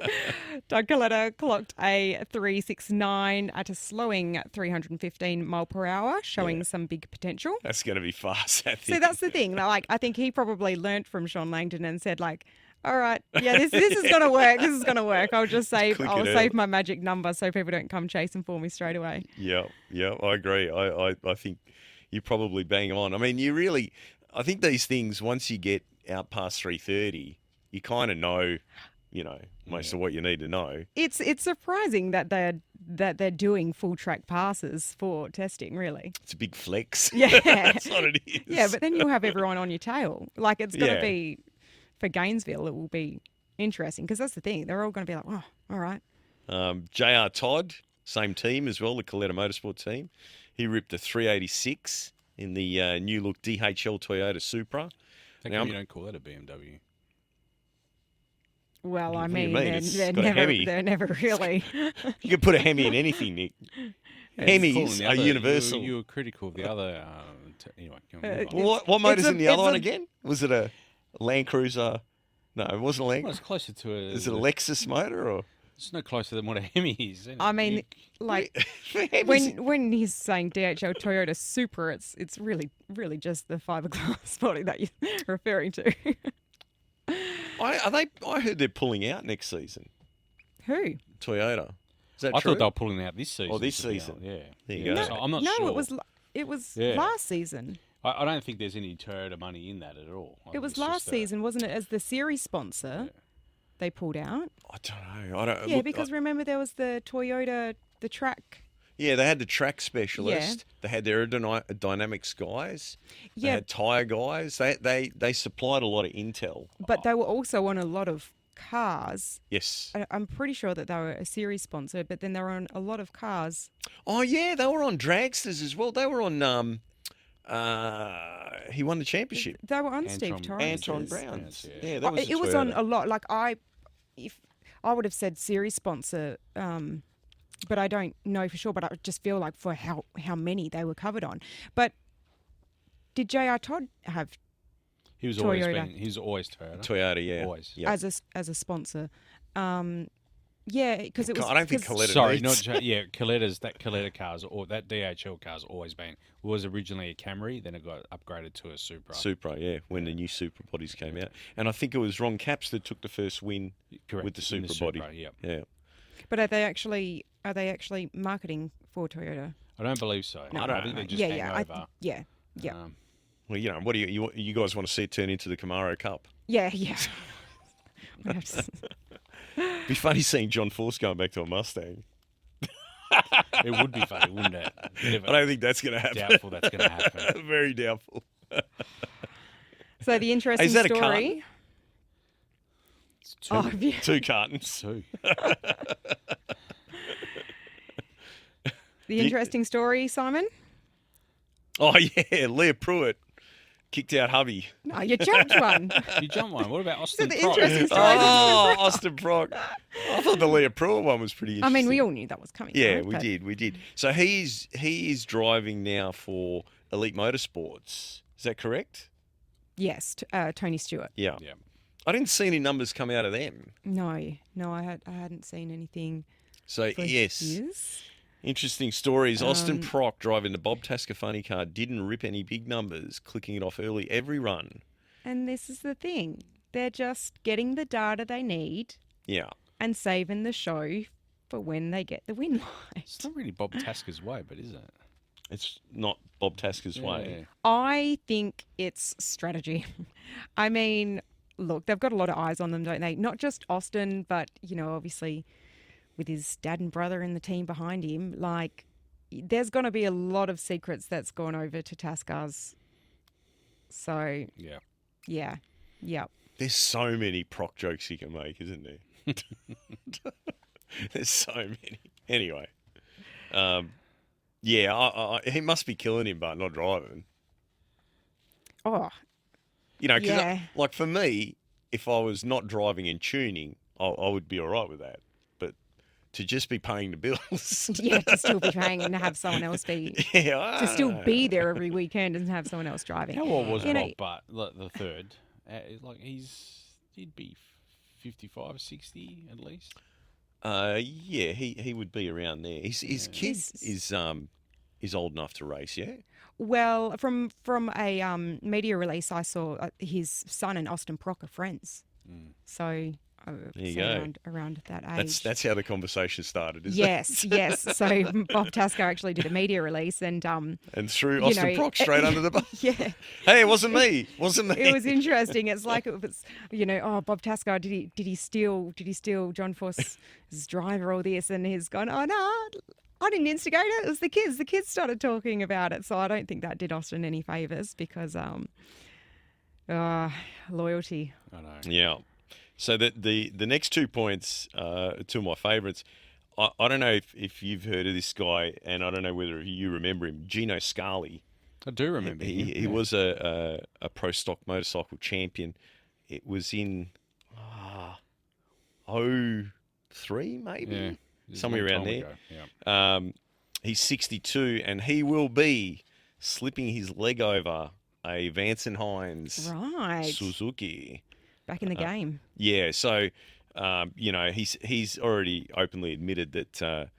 Speaker 2: Doug Coletta clocked a 369 at a slowing 315 mile per hour, showing some big potential.
Speaker 3: That's going to be fast.
Speaker 2: See, that's the thing. Like, I think he probably learnt from Sean Langdon and said, like, all right, yeah, this is going to work. This is going to work. I'll save my magic number so people don't come chasing for me straight away.
Speaker 3: Yeah, I agree. I think you're probably bang on. I mean, I think these things, once you get out past 330, you kind of know, most of what you need to know.
Speaker 2: It's surprising that they're doing full track passes for testing, really.
Speaker 3: It's a big flex.
Speaker 2: Yeah.
Speaker 3: That's what it is.
Speaker 2: Yeah, but then you'll have everyone on your tail. Like, it's going to be, for Gainesville, it will be interesting because that's the thing. They're all going to be like, oh, all right.
Speaker 3: JR Todd, same team as well, the Coletta Motorsport team. He ripped a 386 in the new look DHL Toyota Supra.
Speaker 4: How come you don't call that a BMW?
Speaker 2: Well, I
Speaker 3: What do you
Speaker 2: mean,
Speaker 3: mean? It's
Speaker 2: they're
Speaker 3: got a Hemi.
Speaker 2: never really.
Speaker 3: You can put a Hemi in anything, Nick. Hemis are universal.
Speaker 4: You were critical of the other. Anyway, can we move on?
Speaker 3: Well, what motor's in the other
Speaker 2: it's
Speaker 3: one
Speaker 2: a-
Speaker 3: again? Was it a Land Cruiser? No, it wasn't a Land
Speaker 4: Well, it's closer to a.
Speaker 3: Is it a Lexus motor or?
Speaker 4: It's no closer than what a Hemi is. Isn't it?
Speaker 2: I mean, like,
Speaker 3: Hemi's-
Speaker 2: when he's saying DHL Toyota Supra, it's really just the fiberglass body that you're referring to.
Speaker 3: I heard they're pulling out next season.
Speaker 2: Who?
Speaker 3: Toyota. Is that
Speaker 4: I
Speaker 3: true?
Speaker 4: thought they were pulling out this season.
Speaker 3: Oh, this
Speaker 4: to be
Speaker 3: season.
Speaker 4: honest. Yeah.
Speaker 3: There you
Speaker 4: Yeah,
Speaker 3: go.
Speaker 4: so I'm not
Speaker 2: no,
Speaker 4: sure.
Speaker 2: it was
Speaker 4: Yeah.
Speaker 2: last season.
Speaker 4: I don't think there's any Toyota money in that at all. I
Speaker 2: It
Speaker 4: think
Speaker 2: was
Speaker 4: it's
Speaker 2: last
Speaker 4: just,
Speaker 2: season, wasn't it? As the series sponsor, they pulled out.
Speaker 3: I don't know. I don't.
Speaker 2: Yeah,
Speaker 3: look,
Speaker 2: because remember there was the Toyota, the track.
Speaker 3: yeah, they had the track specialist. They had their aerodynamics guys. They
Speaker 2: Yeah,
Speaker 3: had tyre guys. They supplied a lot of intel.
Speaker 2: but they were also on a lot of cars.
Speaker 3: Yes.
Speaker 2: I'm pretty sure that they were a series sponsor, but then they were on a lot of cars.
Speaker 3: Oh yeah, they were on dragsters as well. They were on. He won the championship.
Speaker 2: They were on Steve
Speaker 4: Anton-
Speaker 2: Torrance.
Speaker 3: Anton Brown's.
Speaker 4: Yeah.
Speaker 3: Yeah, that was.
Speaker 2: It was on a lot. Like if I would have said series sponsor, but I don't know for sure. But I just feel like for how many they were covered on. But did JR Todd have
Speaker 4: He was always
Speaker 2: Toyota.
Speaker 4: He's always Toyota.
Speaker 3: Toyota. Yeah.
Speaker 4: Always.
Speaker 3: Yep.
Speaker 2: as a sponsor? Yeah, because it was.
Speaker 3: I don't think
Speaker 2: 'cause-
Speaker 3: Coletta
Speaker 4: Sorry,
Speaker 3: needs-
Speaker 4: not Coletta cars or that DHL car's always been was originally a Camry, then it got upgraded to a Supra.
Speaker 3: Supra, yeah, when the new Supra bodies came out. And I think it was Ron Capps that took the first win
Speaker 4: Correct.
Speaker 3: with the
Speaker 4: in
Speaker 3: Supra body.
Speaker 4: Yep.
Speaker 3: Yeah.
Speaker 2: But are they actually marketing for Toyota?
Speaker 4: I don't believe so.
Speaker 2: No.
Speaker 4: I think they just
Speaker 2: yeah,
Speaker 4: hang
Speaker 2: yeah,
Speaker 4: over.
Speaker 2: yeah.
Speaker 4: Um,
Speaker 3: Well, what do you guys want to see it turn into the Camaro Cup?
Speaker 2: Yeah. We'd have to-
Speaker 3: It'd be funny seeing John Force going back to a Mustang.
Speaker 4: It would be funny, wouldn't it?
Speaker 3: I don't think that's going to happen.
Speaker 4: Doubtful that's going to happen.
Speaker 3: Very doubtful.
Speaker 2: So the interesting
Speaker 3: Is that a
Speaker 2: story.
Speaker 3: carton?
Speaker 4: It's two.
Speaker 2: Oh, yeah.
Speaker 3: 2 cartons.
Speaker 4: Two.
Speaker 2: The interesting story, Simon.
Speaker 3: Oh, yeah. Leah Pruitt kicked out hubby.
Speaker 2: No, you jumped one.
Speaker 4: You jump one. What about Austin
Speaker 2: the
Speaker 4: Prock?
Speaker 2: interesting story.
Speaker 3: Oh, Austin Prock. I thought the Leah Pruitt one was pretty
Speaker 2: I
Speaker 3: interesting.
Speaker 2: mean, we all knew that was coming.
Speaker 3: Yeah,
Speaker 2: right?
Speaker 3: we
Speaker 2: But
Speaker 3: did. So he is driving now for Elite Motorsports. Is that correct?
Speaker 2: Yes, Tony Stewart.
Speaker 3: Yeah.
Speaker 4: Yeah.
Speaker 3: I didn't see any numbers come out of them.
Speaker 2: No, I hadn't seen anything.
Speaker 3: So,
Speaker 2: For
Speaker 3: yes.
Speaker 2: his.
Speaker 3: Interesting stories. Austin Prock driving the Bob Tasker funny car didn't rip any big numbers, clicking it off early every run.
Speaker 2: And this is the thing. They're just getting the data they need
Speaker 3: Yeah.
Speaker 2: and saving the show for when they get the win
Speaker 4: It's
Speaker 2: light.
Speaker 4: not really Bob Tasker's way, but is it?
Speaker 3: It's not Bob Tasker's way.
Speaker 4: Yeah.
Speaker 2: I think it's strategy. I mean, look, they've got a lot of eyes on them, don't they? Not just Austin, but, obviously with his dad and brother in the team behind him, like, there's going to be a lot of secrets that's gone over to Tascars. So,
Speaker 4: Yeah.
Speaker 2: yeah.
Speaker 3: There's so many Prock jokes he can make, isn't there? There's so many. Anyway. He must be killing him, but not driving.
Speaker 2: Oh,
Speaker 3: Because
Speaker 2: Yeah.
Speaker 3: like for me, if I was not driving and tuning, I would be all right with that. But to just be paying the bills,
Speaker 2: yeah, to still be paying and have someone else be, to still be there every weekend and have someone else driving.
Speaker 4: How old was
Speaker 2: You know-
Speaker 4: Bob Butt, the third? He'd be 55, 60 at least.
Speaker 3: Yeah, he would be around there. His kid
Speaker 2: He's-
Speaker 3: is old enough to race, yeah.
Speaker 2: Well, from a media release, I saw his son and Austin Prock are friends. So,
Speaker 3: There you
Speaker 2: so
Speaker 3: go.
Speaker 2: around that age.
Speaker 3: That's how the conversation started, isn't
Speaker 2: Yes, yes. So Bob Tasker actually did a media release and
Speaker 3: it? And threw
Speaker 2: you
Speaker 3: Austin
Speaker 2: know,
Speaker 3: Prock straight under the bus.
Speaker 2: yeah,
Speaker 3: Hey, it wasn't me. Wasn't me.
Speaker 2: it was interesting. It's like it was, Bob Tasker, did he steal John Force's driver, all this, and he's gone, oh no, I didn't instigate it. It was the kids. The kids started talking about it. So I don't think that did Austin any favours because loyalty.
Speaker 4: I know.
Speaker 3: Yeah. So the next 2 points, two of my favourites. I don't know if you've heard of this guy, and I don't know whether you remember him, Gino Scarli.
Speaker 4: I do remember him.
Speaker 3: He was a pro stock motorcycle champion. It was in 03 maybe,
Speaker 4: Yeah. This is a
Speaker 3: somewhere
Speaker 4: long
Speaker 3: around
Speaker 4: time
Speaker 3: there.
Speaker 4: ago, Yeah.
Speaker 3: He's 62, and he will be slipping his leg over a Vance and Hines
Speaker 2: Right.
Speaker 3: Suzuki.
Speaker 2: Back in the game.
Speaker 3: Yeah, so he's already openly admitted that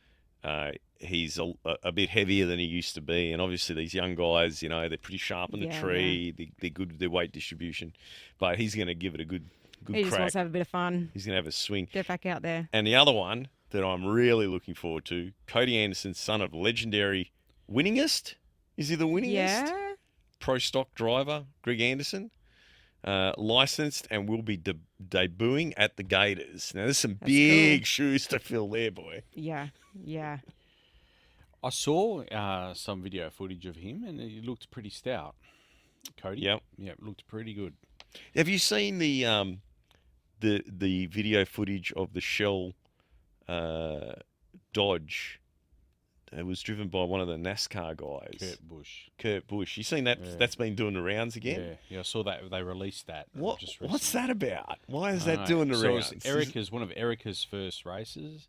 Speaker 3: he's a bit heavier than he used to be, and obviously these young guys, they're pretty sharp on the
Speaker 2: Yeah,
Speaker 3: tree. They're good with their weight distribution, but he's going to give it a good
Speaker 2: He just
Speaker 3: crack.
Speaker 2: wants to have a bit of fun.
Speaker 3: He's going to have a swing.
Speaker 2: Get back out there.
Speaker 3: And the other one that I'm really looking forward to, Cody Anderson, son of legendary winningest. Is he the winningest?
Speaker 2: Yeah.
Speaker 3: Pro stock driver, Greg Anderson. Licensed and will be debuting at the Gators. Now, there's some big
Speaker 2: cool.
Speaker 3: shoes to fill there, boy.
Speaker 2: Yeah. Yeah.
Speaker 4: I saw some video footage of him, and he looked pretty stout. Cody.
Speaker 3: Yep.
Speaker 4: Yeah, looked pretty good.
Speaker 3: Have you seen the video footage of the Shell Dodge? It was driven by one of the NASCAR guys, Kurt Busch. You seen that?
Speaker 4: Yeah.
Speaker 3: That's been doing the rounds again.
Speaker 4: Yeah, I saw that they released that.
Speaker 3: What's
Speaker 4: recently.
Speaker 3: that about? Why is
Speaker 4: I
Speaker 3: that
Speaker 4: know.
Speaker 3: doing the
Speaker 4: So
Speaker 3: rounds?
Speaker 4: it was one of Erica's first races.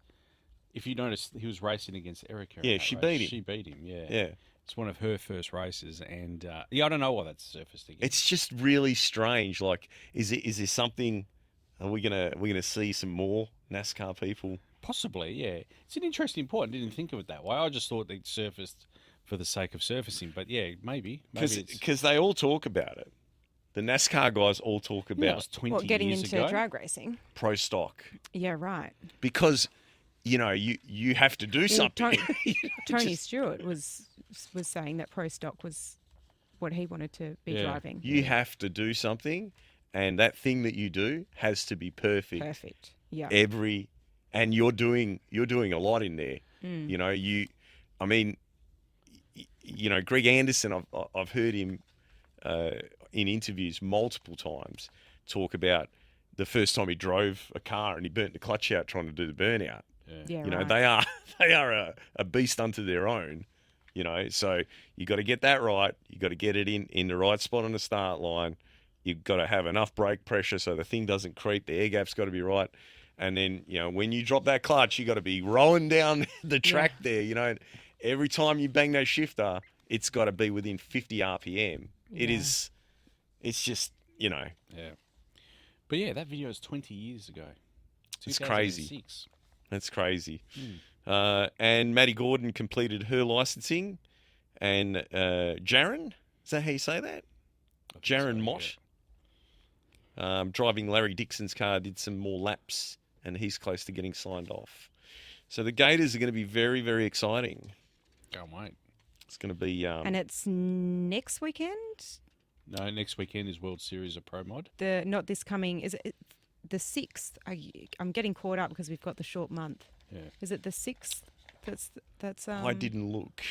Speaker 4: If you notice, he was racing against Erica. in
Speaker 3: Yeah,
Speaker 4: that
Speaker 3: she
Speaker 4: race.
Speaker 3: beat him.
Speaker 4: She beat him. Yeah.
Speaker 3: Yeah.
Speaker 4: It's one of her first races, and I don't know why that's surfaced again.
Speaker 3: It's just really strange. Like, is there something? Are we gonna see some more NASCAR people?
Speaker 4: Possibly, yeah. It's an interesting point. I didn't think of it that way. I just thought they'd surfaced for the sake of surfacing. But yeah, maybe it's
Speaker 3: Because they all talk about it. The NASCAR guys all talk
Speaker 4: that
Speaker 3: about
Speaker 4: was 20
Speaker 2: What, getting
Speaker 4: years
Speaker 2: into
Speaker 4: ago.
Speaker 2: drag racing?
Speaker 3: pro stock
Speaker 2: Yeah, right.
Speaker 3: because you have to do
Speaker 2: Well,
Speaker 3: something.
Speaker 2: Tony Stewart was saying that pro stock was what he wanted to be driving.
Speaker 3: You have to do something, and that thing that you do has to be perfect.
Speaker 2: Perfect. Yeah.
Speaker 3: And you're doing a lot in there. You know, Greg Anderson, I've heard him in interviews multiple times talk about the first time he drove a car and he burnt the clutch out trying to do the burnout.
Speaker 2: Yeah,
Speaker 3: You know,
Speaker 2: right.
Speaker 3: they are a beast unto their own. You know, so you got to get that right. You got to get it in the right spot on the start line. You've got to have enough brake pressure so the thing doesn't creep. The air gap's got to be right. And then, you know, when you drop that clutch, you got to be rolling down the track there. You know, every time you bang that shifter, it's got to be within 50 RPM. It's just, you know.
Speaker 4: Yeah. But yeah, that video is 20 years ago.
Speaker 3: It's crazy.
Speaker 4: 2006.
Speaker 3: That's crazy. And Maddie Gordon completed her licensing. And Jaron, is that how you say that? Jaron Mott. Driving Larry Dixon's car, did some more laps, and he's close to getting signed off. So the Gators are going to be very, very exciting.
Speaker 4: Can't wait.
Speaker 3: It's going to be...
Speaker 2: And it's next weekend?
Speaker 4: No, next weekend is World Series of Pro Mod.
Speaker 2: Not this coming... Is it the 6th? I'm getting caught up because we've got the short month.
Speaker 4: Yeah.
Speaker 2: Is it the 6th? That's.
Speaker 3: I didn't look.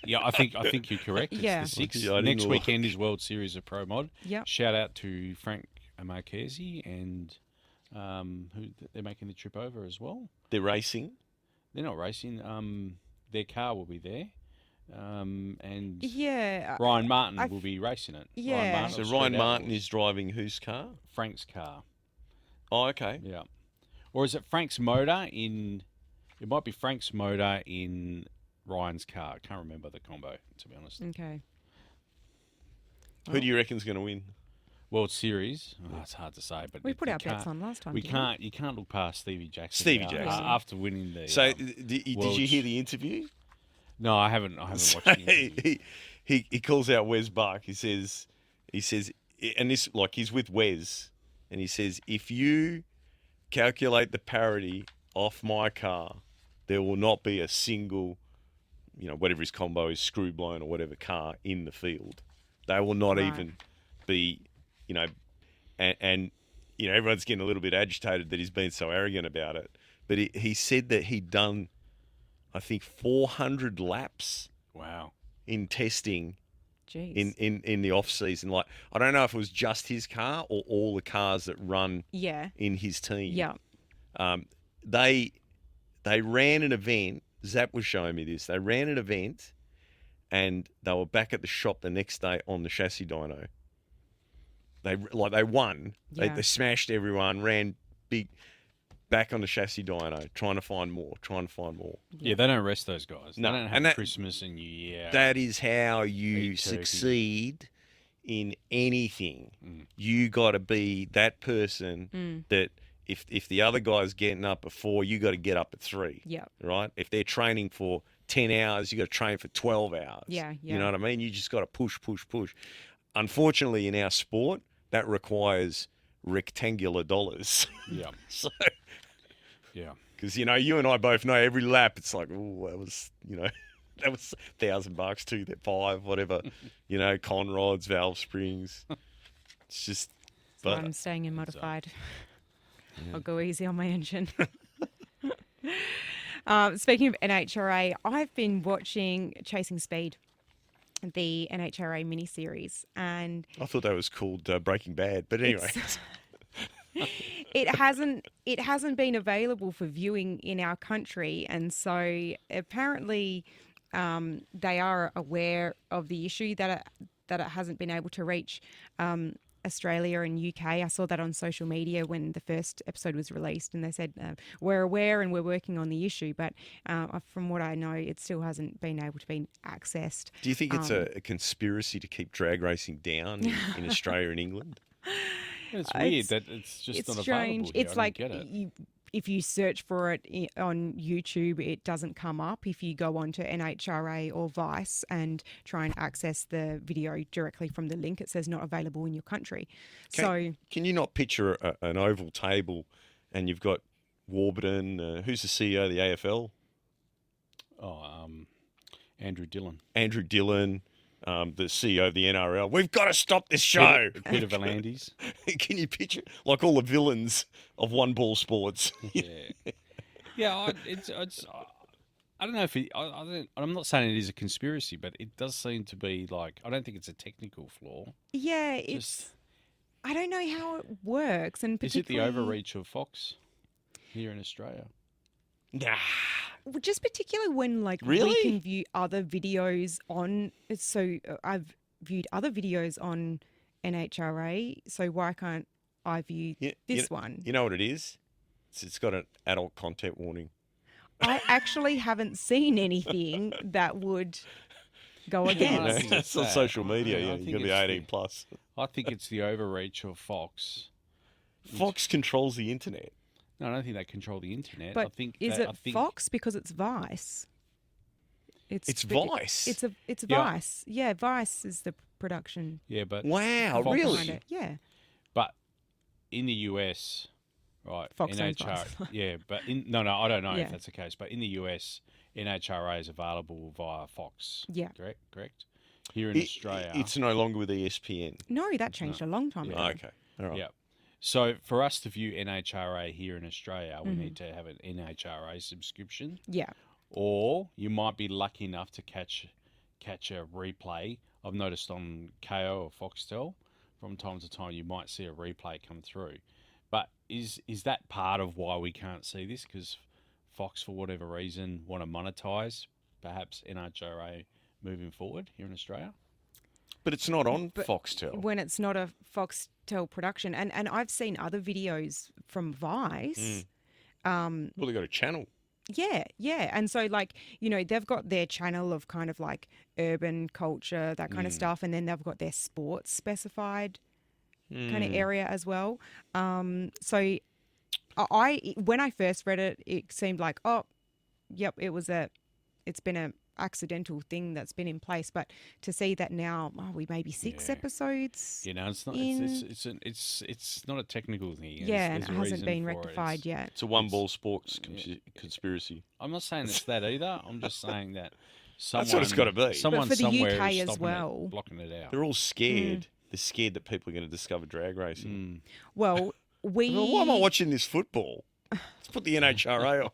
Speaker 4: Yeah, I think you're correct. It's
Speaker 2: Yeah.
Speaker 4: the 6th.
Speaker 3: I didn't
Speaker 4: Next
Speaker 3: look.
Speaker 4: weekend is World Series of Pro Mod.
Speaker 2: Yep.
Speaker 4: Shout out to Frank Marchese and who they're making the trip over as well.
Speaker 3: They're racing.
Speaker 4: They're not racing. Their car will be there. And
Speaker 2: Yeah.
Speaker 4: Ryan Martin will be racing it.
Speaker 2: Yeah.
Speaker 3: So Ryan Martin is driving whose car?
Speaker 4: Frank's car.
Speaker 3: Oh, okay.
Speaker 4: Yeah. Or is it Frank's motor in... It might be Frank's motor in Ryan's car. I can't remember the combo, to be honest.
Speaker 2: Okay.
Speaker 3: Who do you reckon's going to win?
Speaker 4: World Series. Oh, it's hard to say, but
Speaker 2: We put our bets on last time.
Speaker 4: We
Speaker 2: didn't
Speaker 4: can't. You can't look past Stevie Jackson.
Speaker 3: Stevie
Speaker 4: now,
Speaker 3: Jackson.
Speaker 4: after winning the.
Speaker 3: So did you hear the interview?
Speaker 4: No, I haven't. I haven't watched the interview.
Speaker 3: He calls out Wes Buck. He says, and this, like, he's with Wes, and he says, if you calculate the parity off my car, there will not be a single, you know, whatever his combo is, screw blown or whatever car in the field. They will not even be, you know, and you know, everyone's getting a little bit agitated that he's been so arrogant about it. But he said that he'd done, I think, 400 laps.
Speaker 4: Wow.
Speaker 3: In testing.
Speaker 2: Jeez.
Speaker 3: In the off season. Like, I don't know if it was just his car or all the cars that run in his team.
Speaker 2: Yeah.
Speaker 3: They ran an event. Zap was showing me this. They ran an event and they were back at the shop the next day on the chassis dyno. They won.
Speaker 2: Yeah.
Speaker 3: They smashed everyone, ran big back on the chassis dyno, trying to find more.
Speaker 4: Yeah, they don't rest those guys.
Speaker 3: No,
Speaker 4: They don't
Speaker 3: and
Speaker 4: have Christmas and New Year.
Speaker 3: That is how you
Speaker 4: Eat turkey.
Speaker 3: succeed in anything. You got to be that person that if the other guy's getting up at 4, you got to get up at 3.
Speaker 2: Yeah.
Speaker 3: Right? If they're training for 10 hours, you got to train for 12 hours.
Speaker 2: Yeah.
Speaker 3: You know what I mean? You just got to push. Unfortunately, in our sport, that requires rectangular dollars.
Speaker 4: Yeah.
Speaker 3: So,
Speaker 4: Yeah.
Speaker 3: because, you know, you and I both know every lap, it's like, oh, that was, you know, that was $1,000 too, that 5, whatever, you know, con rods, valve springs. It's just,
Speaker 2: So I'm staying in modified. I'll go easy on my engine. Speaking of NHRA, I've been watching Chasing Speed, the NHRA miniseries, and
Speaker 3: I thought that was called Breaking Bad, but anyway.
Speaker 2: it hasn't been available for viewing in our country, and so apparently they are aware of the issue that it hasn't been able to reach Australia and UK. I saw that on social media when the first episode was released, and they said we're aware and we're working on the issue, but from what I know, it still hasn't been able to be accessed.
Speaker 3: Do you think it's a conspiracy to keep drag racing down in Australia and England?
Speaker 4: It's weird that it's just not
Speaker 2: strange.
Speaker 4: available here.
Speaker 2: It's
Speaker 4: I don't
Speaker 2: like
Speaker 4: get it.
Speaker 2: if you search for it on YouTube, it doesn't come up. If you go onto NHRA or Vice and try and access the video directly from the link, it says not available in your country. Can
Speaker 3: you not picture an oval table and you've got Warburton, who's the CEO of the AFL?
Speaker 4: Andrew Dillon.
Speaker 3: Andrew Dillon. the CEO of the NRL. We've got to stop this show.
Speaker 4: Peter V'landys.
Speaker 3: Can you picture like all the villains of one ball sports?
Speaker 4: Yeah, I don't know if it, I'm not saying it is a conspiracy, but it does seem to be like, I don't think it's a technical flaw.
Speaker 2: Yeah, it's. I don't know how it works, and
Speaker 4: Is it the
Speaker 2: particularly
Speaker 4: overreach of Fox here in Australia?
Speaker 3: Nah.
Speaker 2: just particularly when like
Speaker 3: Really?
Speaker 2: we can view other videos on. So I've viewed other videos on NHRA. So why can't I view this one?
Speaker 3: You know what it is? It's got an adult content warning.
Speaker 2: I actually haven't seen anything that would go against.
Speaker 3: It's on social media.
Speaker 4: I
Speaker 3: Yeah,
Speaker 4: think
Speaker 3: you got to be
Speaker 4: it's
Speaker 3: 18 plus.
Speaker 4: I think it's the overreach of Fox.
Speaker 3: Fox controls the internet.
Speaker 4: No, I don't think they control the internet.
Speaker 2: But
Speaker 4: I think
Speaker 2: is
Speaker 4: that,
Speaker 2: it Fox because it's Vice?
Speaker 3: It's Vice.
Speaker 4: Yeah.
Speaker 2: It's Vice. Yeah, Vice is the production.
Speaker 4: Yeah, but
Speaker 3: Wow,
Speaker 4: Fox-
Speaker 3: really?
Speaker 2: behind it. Yeah.
Speaker 4: But in the US, right?
Speaker 2: Fox owns
Speaker 4: NHRA,
Speaker 2: Vice.
Speaker 4: yeah, but no, I don't know
Speaker 2: Yeah.
Speaker 4: if that's the case. But in the US, NHRA is available via Fox.
Speaker 2: Yeah.
Speaker 4: Correct. Here in Australia,
Speaker 3: It's no longer with ESPN.
Speaker 2: No, that changed a long time ago.
Speaker 3: Okay. All right.
Speaker 4: yeah. So for us to view NHRA here in Australia, we need to have an NHRA subscription,
Speaker 2: Yeah.
Speaker 4: or you might be lucky enough to catch a replay. I've noticed on KO or Foxtel, from time to time, you might see a replay come through. But is that part of why we can't see this? Because Fox, for whatever reason, want to monetize perhaps NHRA moving forward here in Australia?
Speaker 3: But it's not on
Speaker 2: But
Speaker 3: Foxtel.
Speaker 2: When it's not a Foxtel production. And I've seen other videos from Vice.
Speaker 3: Well, they got a channel.
Speaker 2: Yeah. And so, like, you know, they've got their channel of kind of like urban culture, that kind of stuff. And then they've got their sports specified kind of area as well. So when I first read it, it seemed like, oh, yep, it's been a accidental thing that's been in place. But to see that now, we maybe 6 episodes.
Speaker 4: You know, it's not.
Speaker 2: in-
Speaker 4: It's not a technical thing.
Speaker 2: Yeah, and
Speaker 4: There's
Speaker 2: it
Speaker 4: a
Speaker 2: hasn't
Speaker 4: reason
Speaker 2: been
Speaker 4: for it.
Speaker 2: rectified yet.
Speaker 3: It's a one ball sports conspiracy.
Speaker 4: I'm not saying it's that either. I'm just saying that
Speaker 3: That's what it's gotta be.
Speaker 4: Someone
Speaker 2: But for the
Speaker 4: somewhere
Speaker 2: UK
Speaker 4: is
Speaker 2: as
Speaker 4: stopping
Speaker 2: well.
Speaker 4: it, blocking it out.
Speaker 3: They're all scared. They're scared that people are going to discover drag racing.
Speaker 2: Well,
Speaker 3: Well, why am I watching this football? Let's put the NHRA on.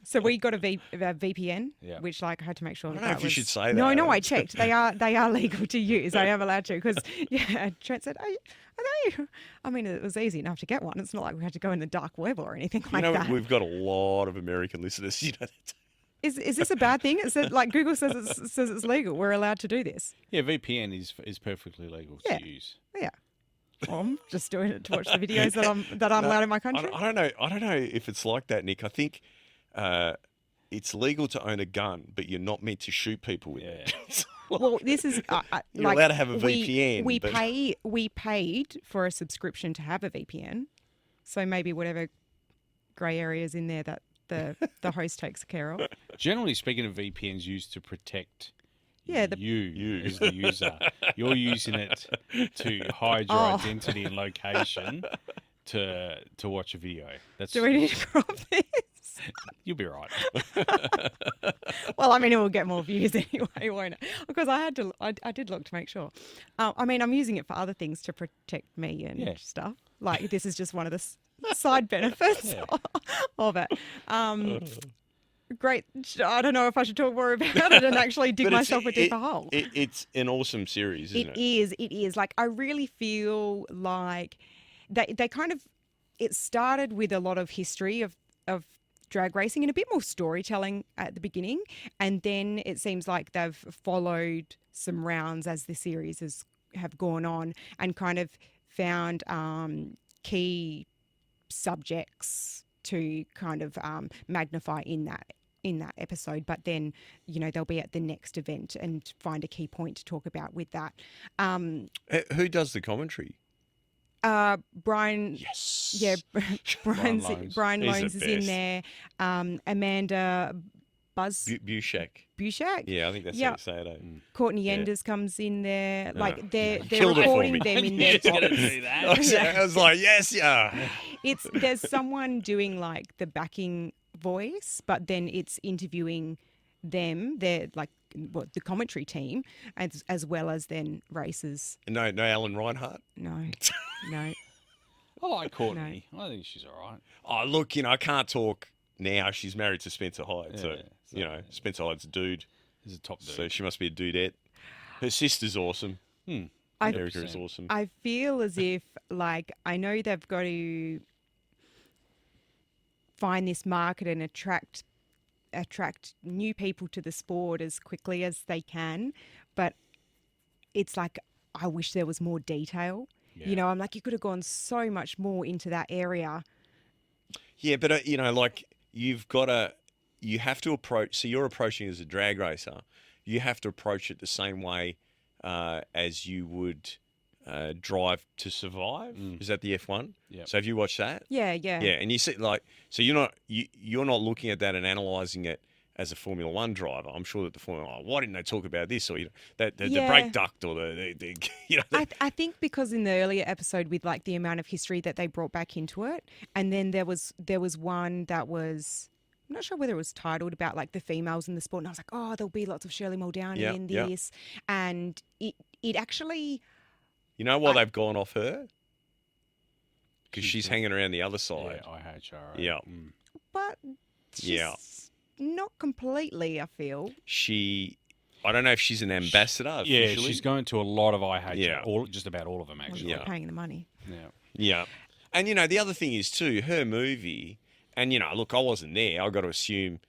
Speaker 2: So we got a VPN,
Speaker 4: Yeah.
Speaker 2: which like I had to make sure.
Speaker 3: I don't
Speaker 2: that
Speaker 3: know if you
Speaker 2: was-
Speaker 3: should say
Speaker 2: No,
Speaker 3: that.
Speaker 2: no, I checked. They are legal to use. I am allowed to because Trent said, I know. I mean, it was easy enough to get one. It's not like we had to go in the dark web or anything
Speaker 3: You
Speaker 2: like
Speaker 3: know,
Speaker 2: that.
Speaker 3: we've got a lot of American listeners. You know,
Speaker 2: Is this a bad thing? It said like Google says it's legal. We're allowed to do this.
Speaker 4: Yeah, VPN is perfectly legal
Speaker 2: Yeah.
Speaker 4: to use.
Speaker 2: Yeah. I'm just doing it to watch the videos that I'm allowed in my country.
Speaker 3: I don't know. I don't know if it's like that, Nick. I think it's legal to own a gun, but you're not meant to shoot people with it.
Speaker 2: Well, this is
Speaker 3: You're allowed to have a VPN,
Speaker 2: We
Speaker 3: but-
Speaker 2: we paid for a subscription to have a VPN, so maybe whatever grey areas in there that the host takes care of.
Speaker 4: Generally speaking, a VPN's used to protect
Speaker 2: Yeah,
Speaker 4: you as the user. You're using it to hide your
Speaker 2: Oh.
Speaker 4: identity and location to watch a video. That's
Speaker 2: Do we need to crop this?
Speaker 4: You'll be right.
Speaker 2: Well, I mean, it will get more views anyway, won't it? Because I did look to make sure. I mean, I'm using it for other things to protect me and
Speaker 4: Yeah.
Speaker 2: stuff. Like this is just one of the side benefits of it. Great. I don't know if I should talk more about it and actually dig
Speaker 3: But it's-
Speaker 2: myself a deeper hole.
Speaker 3: It's an awesome series, isn't it?
Speaker 2: It is. Like, I really feel like they kind of, it started with a lot of history of drag racing and a bit more storytelling at the beginning. And then it seems like they've followed some rounds as the series have gone on and kind of found key subjects to kind of magnify in that episode, but then they'll be at the next event and find a key point to talk about with that.
Speaker 3: Who does the commentary?
Speaker 2: Brian,
Speaker 3: Yes.
Speaker 2: yeah, Brian
Speaker 4: Loans.
Speaker 2: Loans
Speaker 3: He's
Speaker 2: is
Speaker 3: the
Speaker 2: in
Speaker 3: best.
Speaker 2: there. Amanda
Speaker 3: Bushak.
Speaker 2: Bushak.
Speaker 3: Yeah, I think that's
Speaker 2: Yeah.
Speaker 3: how you say it. Eh?
Speaker 2: Courtney
Speaker 3: Yeah.
Speaker 2: Enders comes in there. Like they're
Speaker 3: Killed it for
Speaker 2: recording
Speaker 3: me.
Speaker 2: them in
Speaker 4: You're
Speaker 2: their
Speaker 4: just gonna
Speaker 2: box.
Speaker 4: do that.
Speaker 3: I was like, yes, yeah.
Speaker 2: There's someone doing like the backing voice, but then it's interviewing them. They're like the commentary team, as well as then races.
Speaker 3: No Alan Reinhardt?
Speaker 2: No.
Speaker 4: I like Courtney. I think she's all right.
Speaker 3: Oh, look, I can't talk now. She's married to Spencer Hyde.
Speaker 4: Yeah,
Speaker 3: so, Spencer Hyde's a dude.
Speaker 4: He's a top dude.
Speaker 3: So she must be a dudette. Her sister's awesome. Erica is awesome.
Speaker 2: I feel as if, I know they've got to find this market and attract new people to the sport as quickly as they can, but it's I wish there was more detail.
Speaker 4: Yeah.
Speaker 2: I'm you could have gone so much more into that area.
Speaker 3: Yeah, but you have to approach. So you're approaching as a drag racer. You have to approach it the same way as you would Drive to Survive. Is that the F1?
Speaker 4: Yeah.
Speaker 3: So have you watched that?
Speaker 2: Yeah.
Speaker 3: Yeah, and you see, so you're not looking at that and analysing it as a Formula One driver. I'm sure that the Formula, why didn't they talk about this, or the brake duct, or
Speaker 2: I think because in the earlier episode with the amount of history that they brought back into it, and then there was one that was, I'm not sure whether it was titled about the females in the sport, and I was oh, there'll be lots of Shirley Muldowney in this, and it actually.
Speaker 3: You know why they've gone off her? Because she's hanging around the other side.
Speaker 4: Yeah, NHRA.
Speaker 3: Yeah.
Speaker 2: But not completely, I feel.
Speaker 3: I don't know if she's an ambassador officially.
Speaker 4: Yeah, she's going to a lot of IHRA.
Speaker 3: Yeah.
Speaker 4: Just about all of them, actually.
Speaker 2: They're paying the money.
Speaker 4: Yeah.
Speaker 3: Yeah. And, the other thing is, too, her movie, and, look, I wasn't there. I got to assume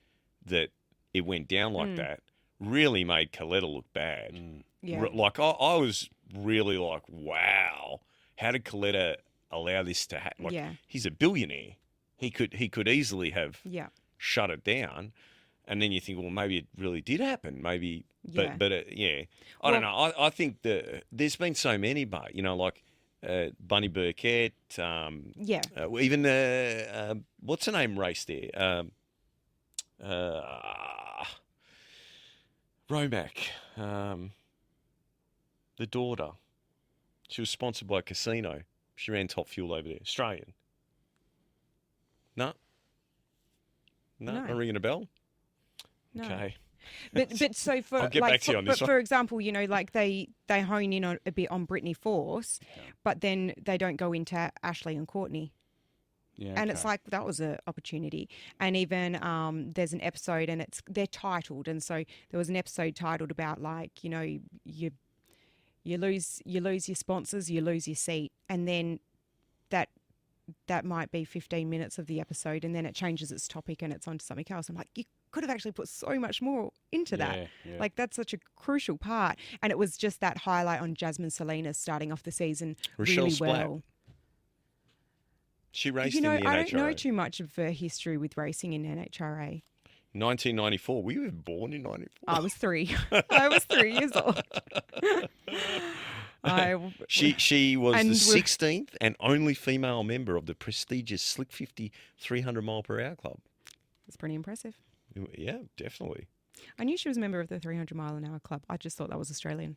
Speaker 3: that it went down like that, really made Coletta look bad.
Speaker 2: Yeah.
Speaker 3: I was really wow, how did Coletta allow this to happen? He's a billionaire. He could easily have shut it down. And then you think, well, maybe it really did happen. Maybe, but I don't know. I think there's been so many, but Bunny Burkett. Even what's her name race there? Romac, the daughter. She was sponsored by a casino. She ran Top Fuel over there. Australian. No, not ringing a bell.
Speaker 2: No.
Speaker 3: Okay.
Speaker 2: But so for
Speaker 3: I'll get back to you on this one.
Speaker 2: For example, they hone in a bit on Brittany Force, but then they don't go into Ashley and Courtney.
Speaker 4: Yeah,
Speaker 2: and it's that was an opportunity. And even there's an episode, and they're titled, and so there was an episode titled about you lose your sponsors, you lose your seat, and then that might be 15 minutes of the episode, and then it changes its topic and it's onto something else. I'm you could have actually put so much more into that.
Speaker 4: Yeah.
Speaker 2: That's such a crucial part. And it was just that highlight on Jasmine Salinas starting off the season
Speaker 3: Rochelle
Speaker 2: really
Speaker 3: Splatt.
Speaker 2: well.
Speaker 3: She raced in the NHRA.
Speaker 2: I don't know too much of her history with racing in NHRA.
Speaker 3: 1994. Were you even born in 94?
Speaker 2: I was 3. I was 3 years old.
Speaker 3: She was the 16th and only female member of the prestigious Slick 50 300 mile per hour club.
Speaker 2: That's pretty impressive.
Speaker 3: Yeah, definitely.
Speaker 2: I knew she was a member of the 300 mile an hour club. I just thought that was Australian.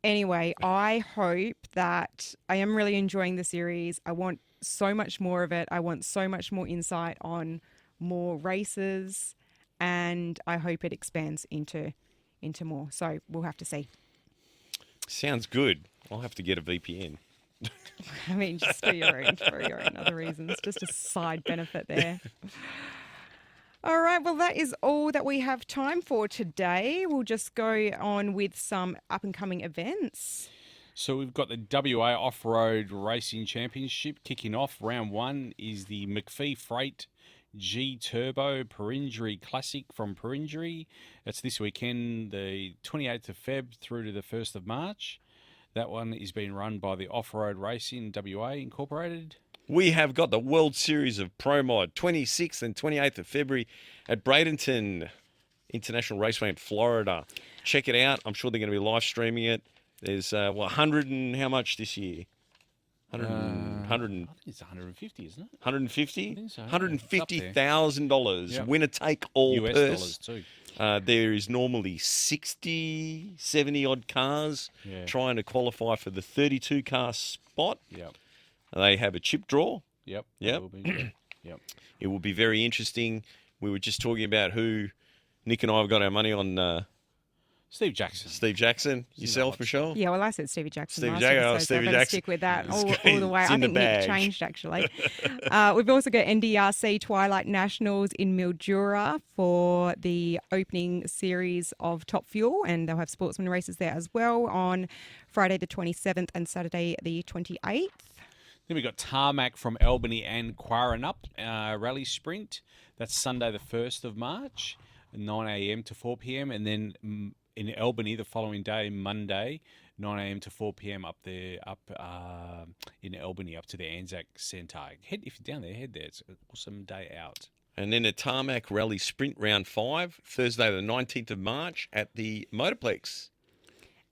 Speaker 2: Anyway, I hope that I am really enjoying the series. I want so much more of it. I want so much more insight on more races, and I hope it expands into more. So we'll have to see.
Speaker 3: Sounds good. I'll have to get a VPN.
Speaker 2: I mean, just for your own other reasons, just a side benefit there. All right, well, that is all that we have time for today. We'll just go on with some up-and-coming events.
Speaker 4: So we've got the WA Off-Road Racing Championship kicking off. Round 1 is the McPhee Freight G Turbo Perenjori Classic from Perenjori. That's this weekend, the 28th of Feb through to the 1st of March. That one is being run by the Off-Road Racing WA Incorporated.
Speaker 3: We have got the World Series of Pro Mod, 26th and 28th of February at Bradenton International Raceway in Florida. Check it out. I'm sure they're going to be live streaming it. There's 100 and how much this year? 100
Speaker 4: I think it's 150, isn't it?
Speaker 3: 150?
Speaker 4: I think so.
Speaker 3: $150,000.
Speaker 4: Yep.
Speaker 3: Winner take all
Speaker 4: US
Speaker 3: purse.
Speaker 4: dollars too.
Speaker 3: There is normally 60, 70 odd cars trying to qualify for the 32 car spot.
Speaker 4: Yep.
Speaker 3: They have a chip draw.
Speaker 4: Yep.
Speaker 3: Yep.
Speaker 4: Will be. Yep.
Speaker 3: It will be very interesting. We were just talking about who Nick and I have got our money on
Speaker 4: Steve Jackson.
Speaker 3: Steve Jackson. Yourself,
Speaker 4: odds.
Speaker 3: Michelle?
Speaker 2: Yeah, well, I said Stevie Jackson
Speaker 3: Stevie
Speaker 2: last
Speaker 3: Jackson,
Speaker 2: episode, so I
Speaker 3: Stevie
Speaker 2: better
Speaker 3: Jackson.
Speaker 2: stick with that all the way.
Speaker 3: It's
Speaker 2: I
Speaker 3: in the
Speaker 2: think Nick
Speaker 3: bag.
Speaker 2: changed, actually. We've also got NDRC Twilight Nationals in Mildura for the opening series of Top Fuel, and they'll have sportsman races there as well on Friday the 27th and Saturday the 28th.
Speaker 4: Then we've got Tarmac from Albany and Quarrenup Rally Sprint. That's Sunday the 1st of March, 9 a.m. to 4 p.m. And then in Albany the following day, Monday, 9 a.m. to 4 p.m. up there, in Albany, up to the Anzac Centre. If you're down there, head there. It's an awesome day out.
Speaker 3: And then a Tarmac Rally Sprint Round 5, Thursday the 19th of March at the Motorplex.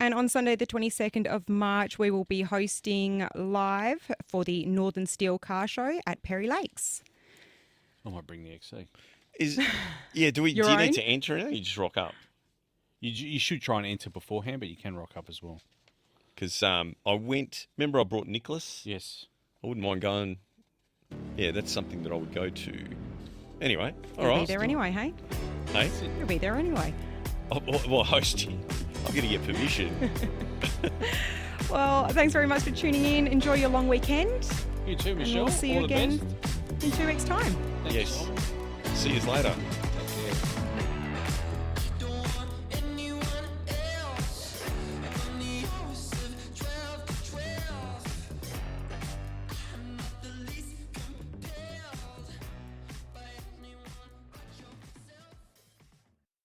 Speaker 2: And on Sunday, the 22nd of March, we will be hosting live for the Northern Steel Car Show at Perry Lakes.
Speaker 4: I might bring the XC.
Speaker 3: Do you
Speaker 2: Your
Speaker 3: need
Speaker 2: own?
Speaker 3: to enter it or you just rock up?
Speaker 4: You should try and enter beforehand, but you can rock up as well.
Speaker 3: Because remember I brought Nicholas?
Speaker 4: Yes.
Speaker 3: I wouldn't mind going. Yeah, that's something that I would go to. Anyway, all
Speaker 2: You'll
Speaker 3: right.
Speaker 2: be there anyway, hey?
Speaker 3: Hey?
Speaker 2: You'll be there anyway.
Speaker 3: Well, hosting. I'm going to get permission.
Speaker 2: Well, thanks very much for tuning in. Enjoy your long weekend.
Speaker 4: You too,
Speaker 2: And
Speaker 4: Michelle.
Speaker 2: we'll see you
Speaker 4: All the
Speaker 2: again
Speaker 4: best.
Speaker 2: in 2 weeks' time.
Speaker 4: Thanks,
Speaker 3: Yes.
Speaker 4: Simon.
Speaker 3: See you later.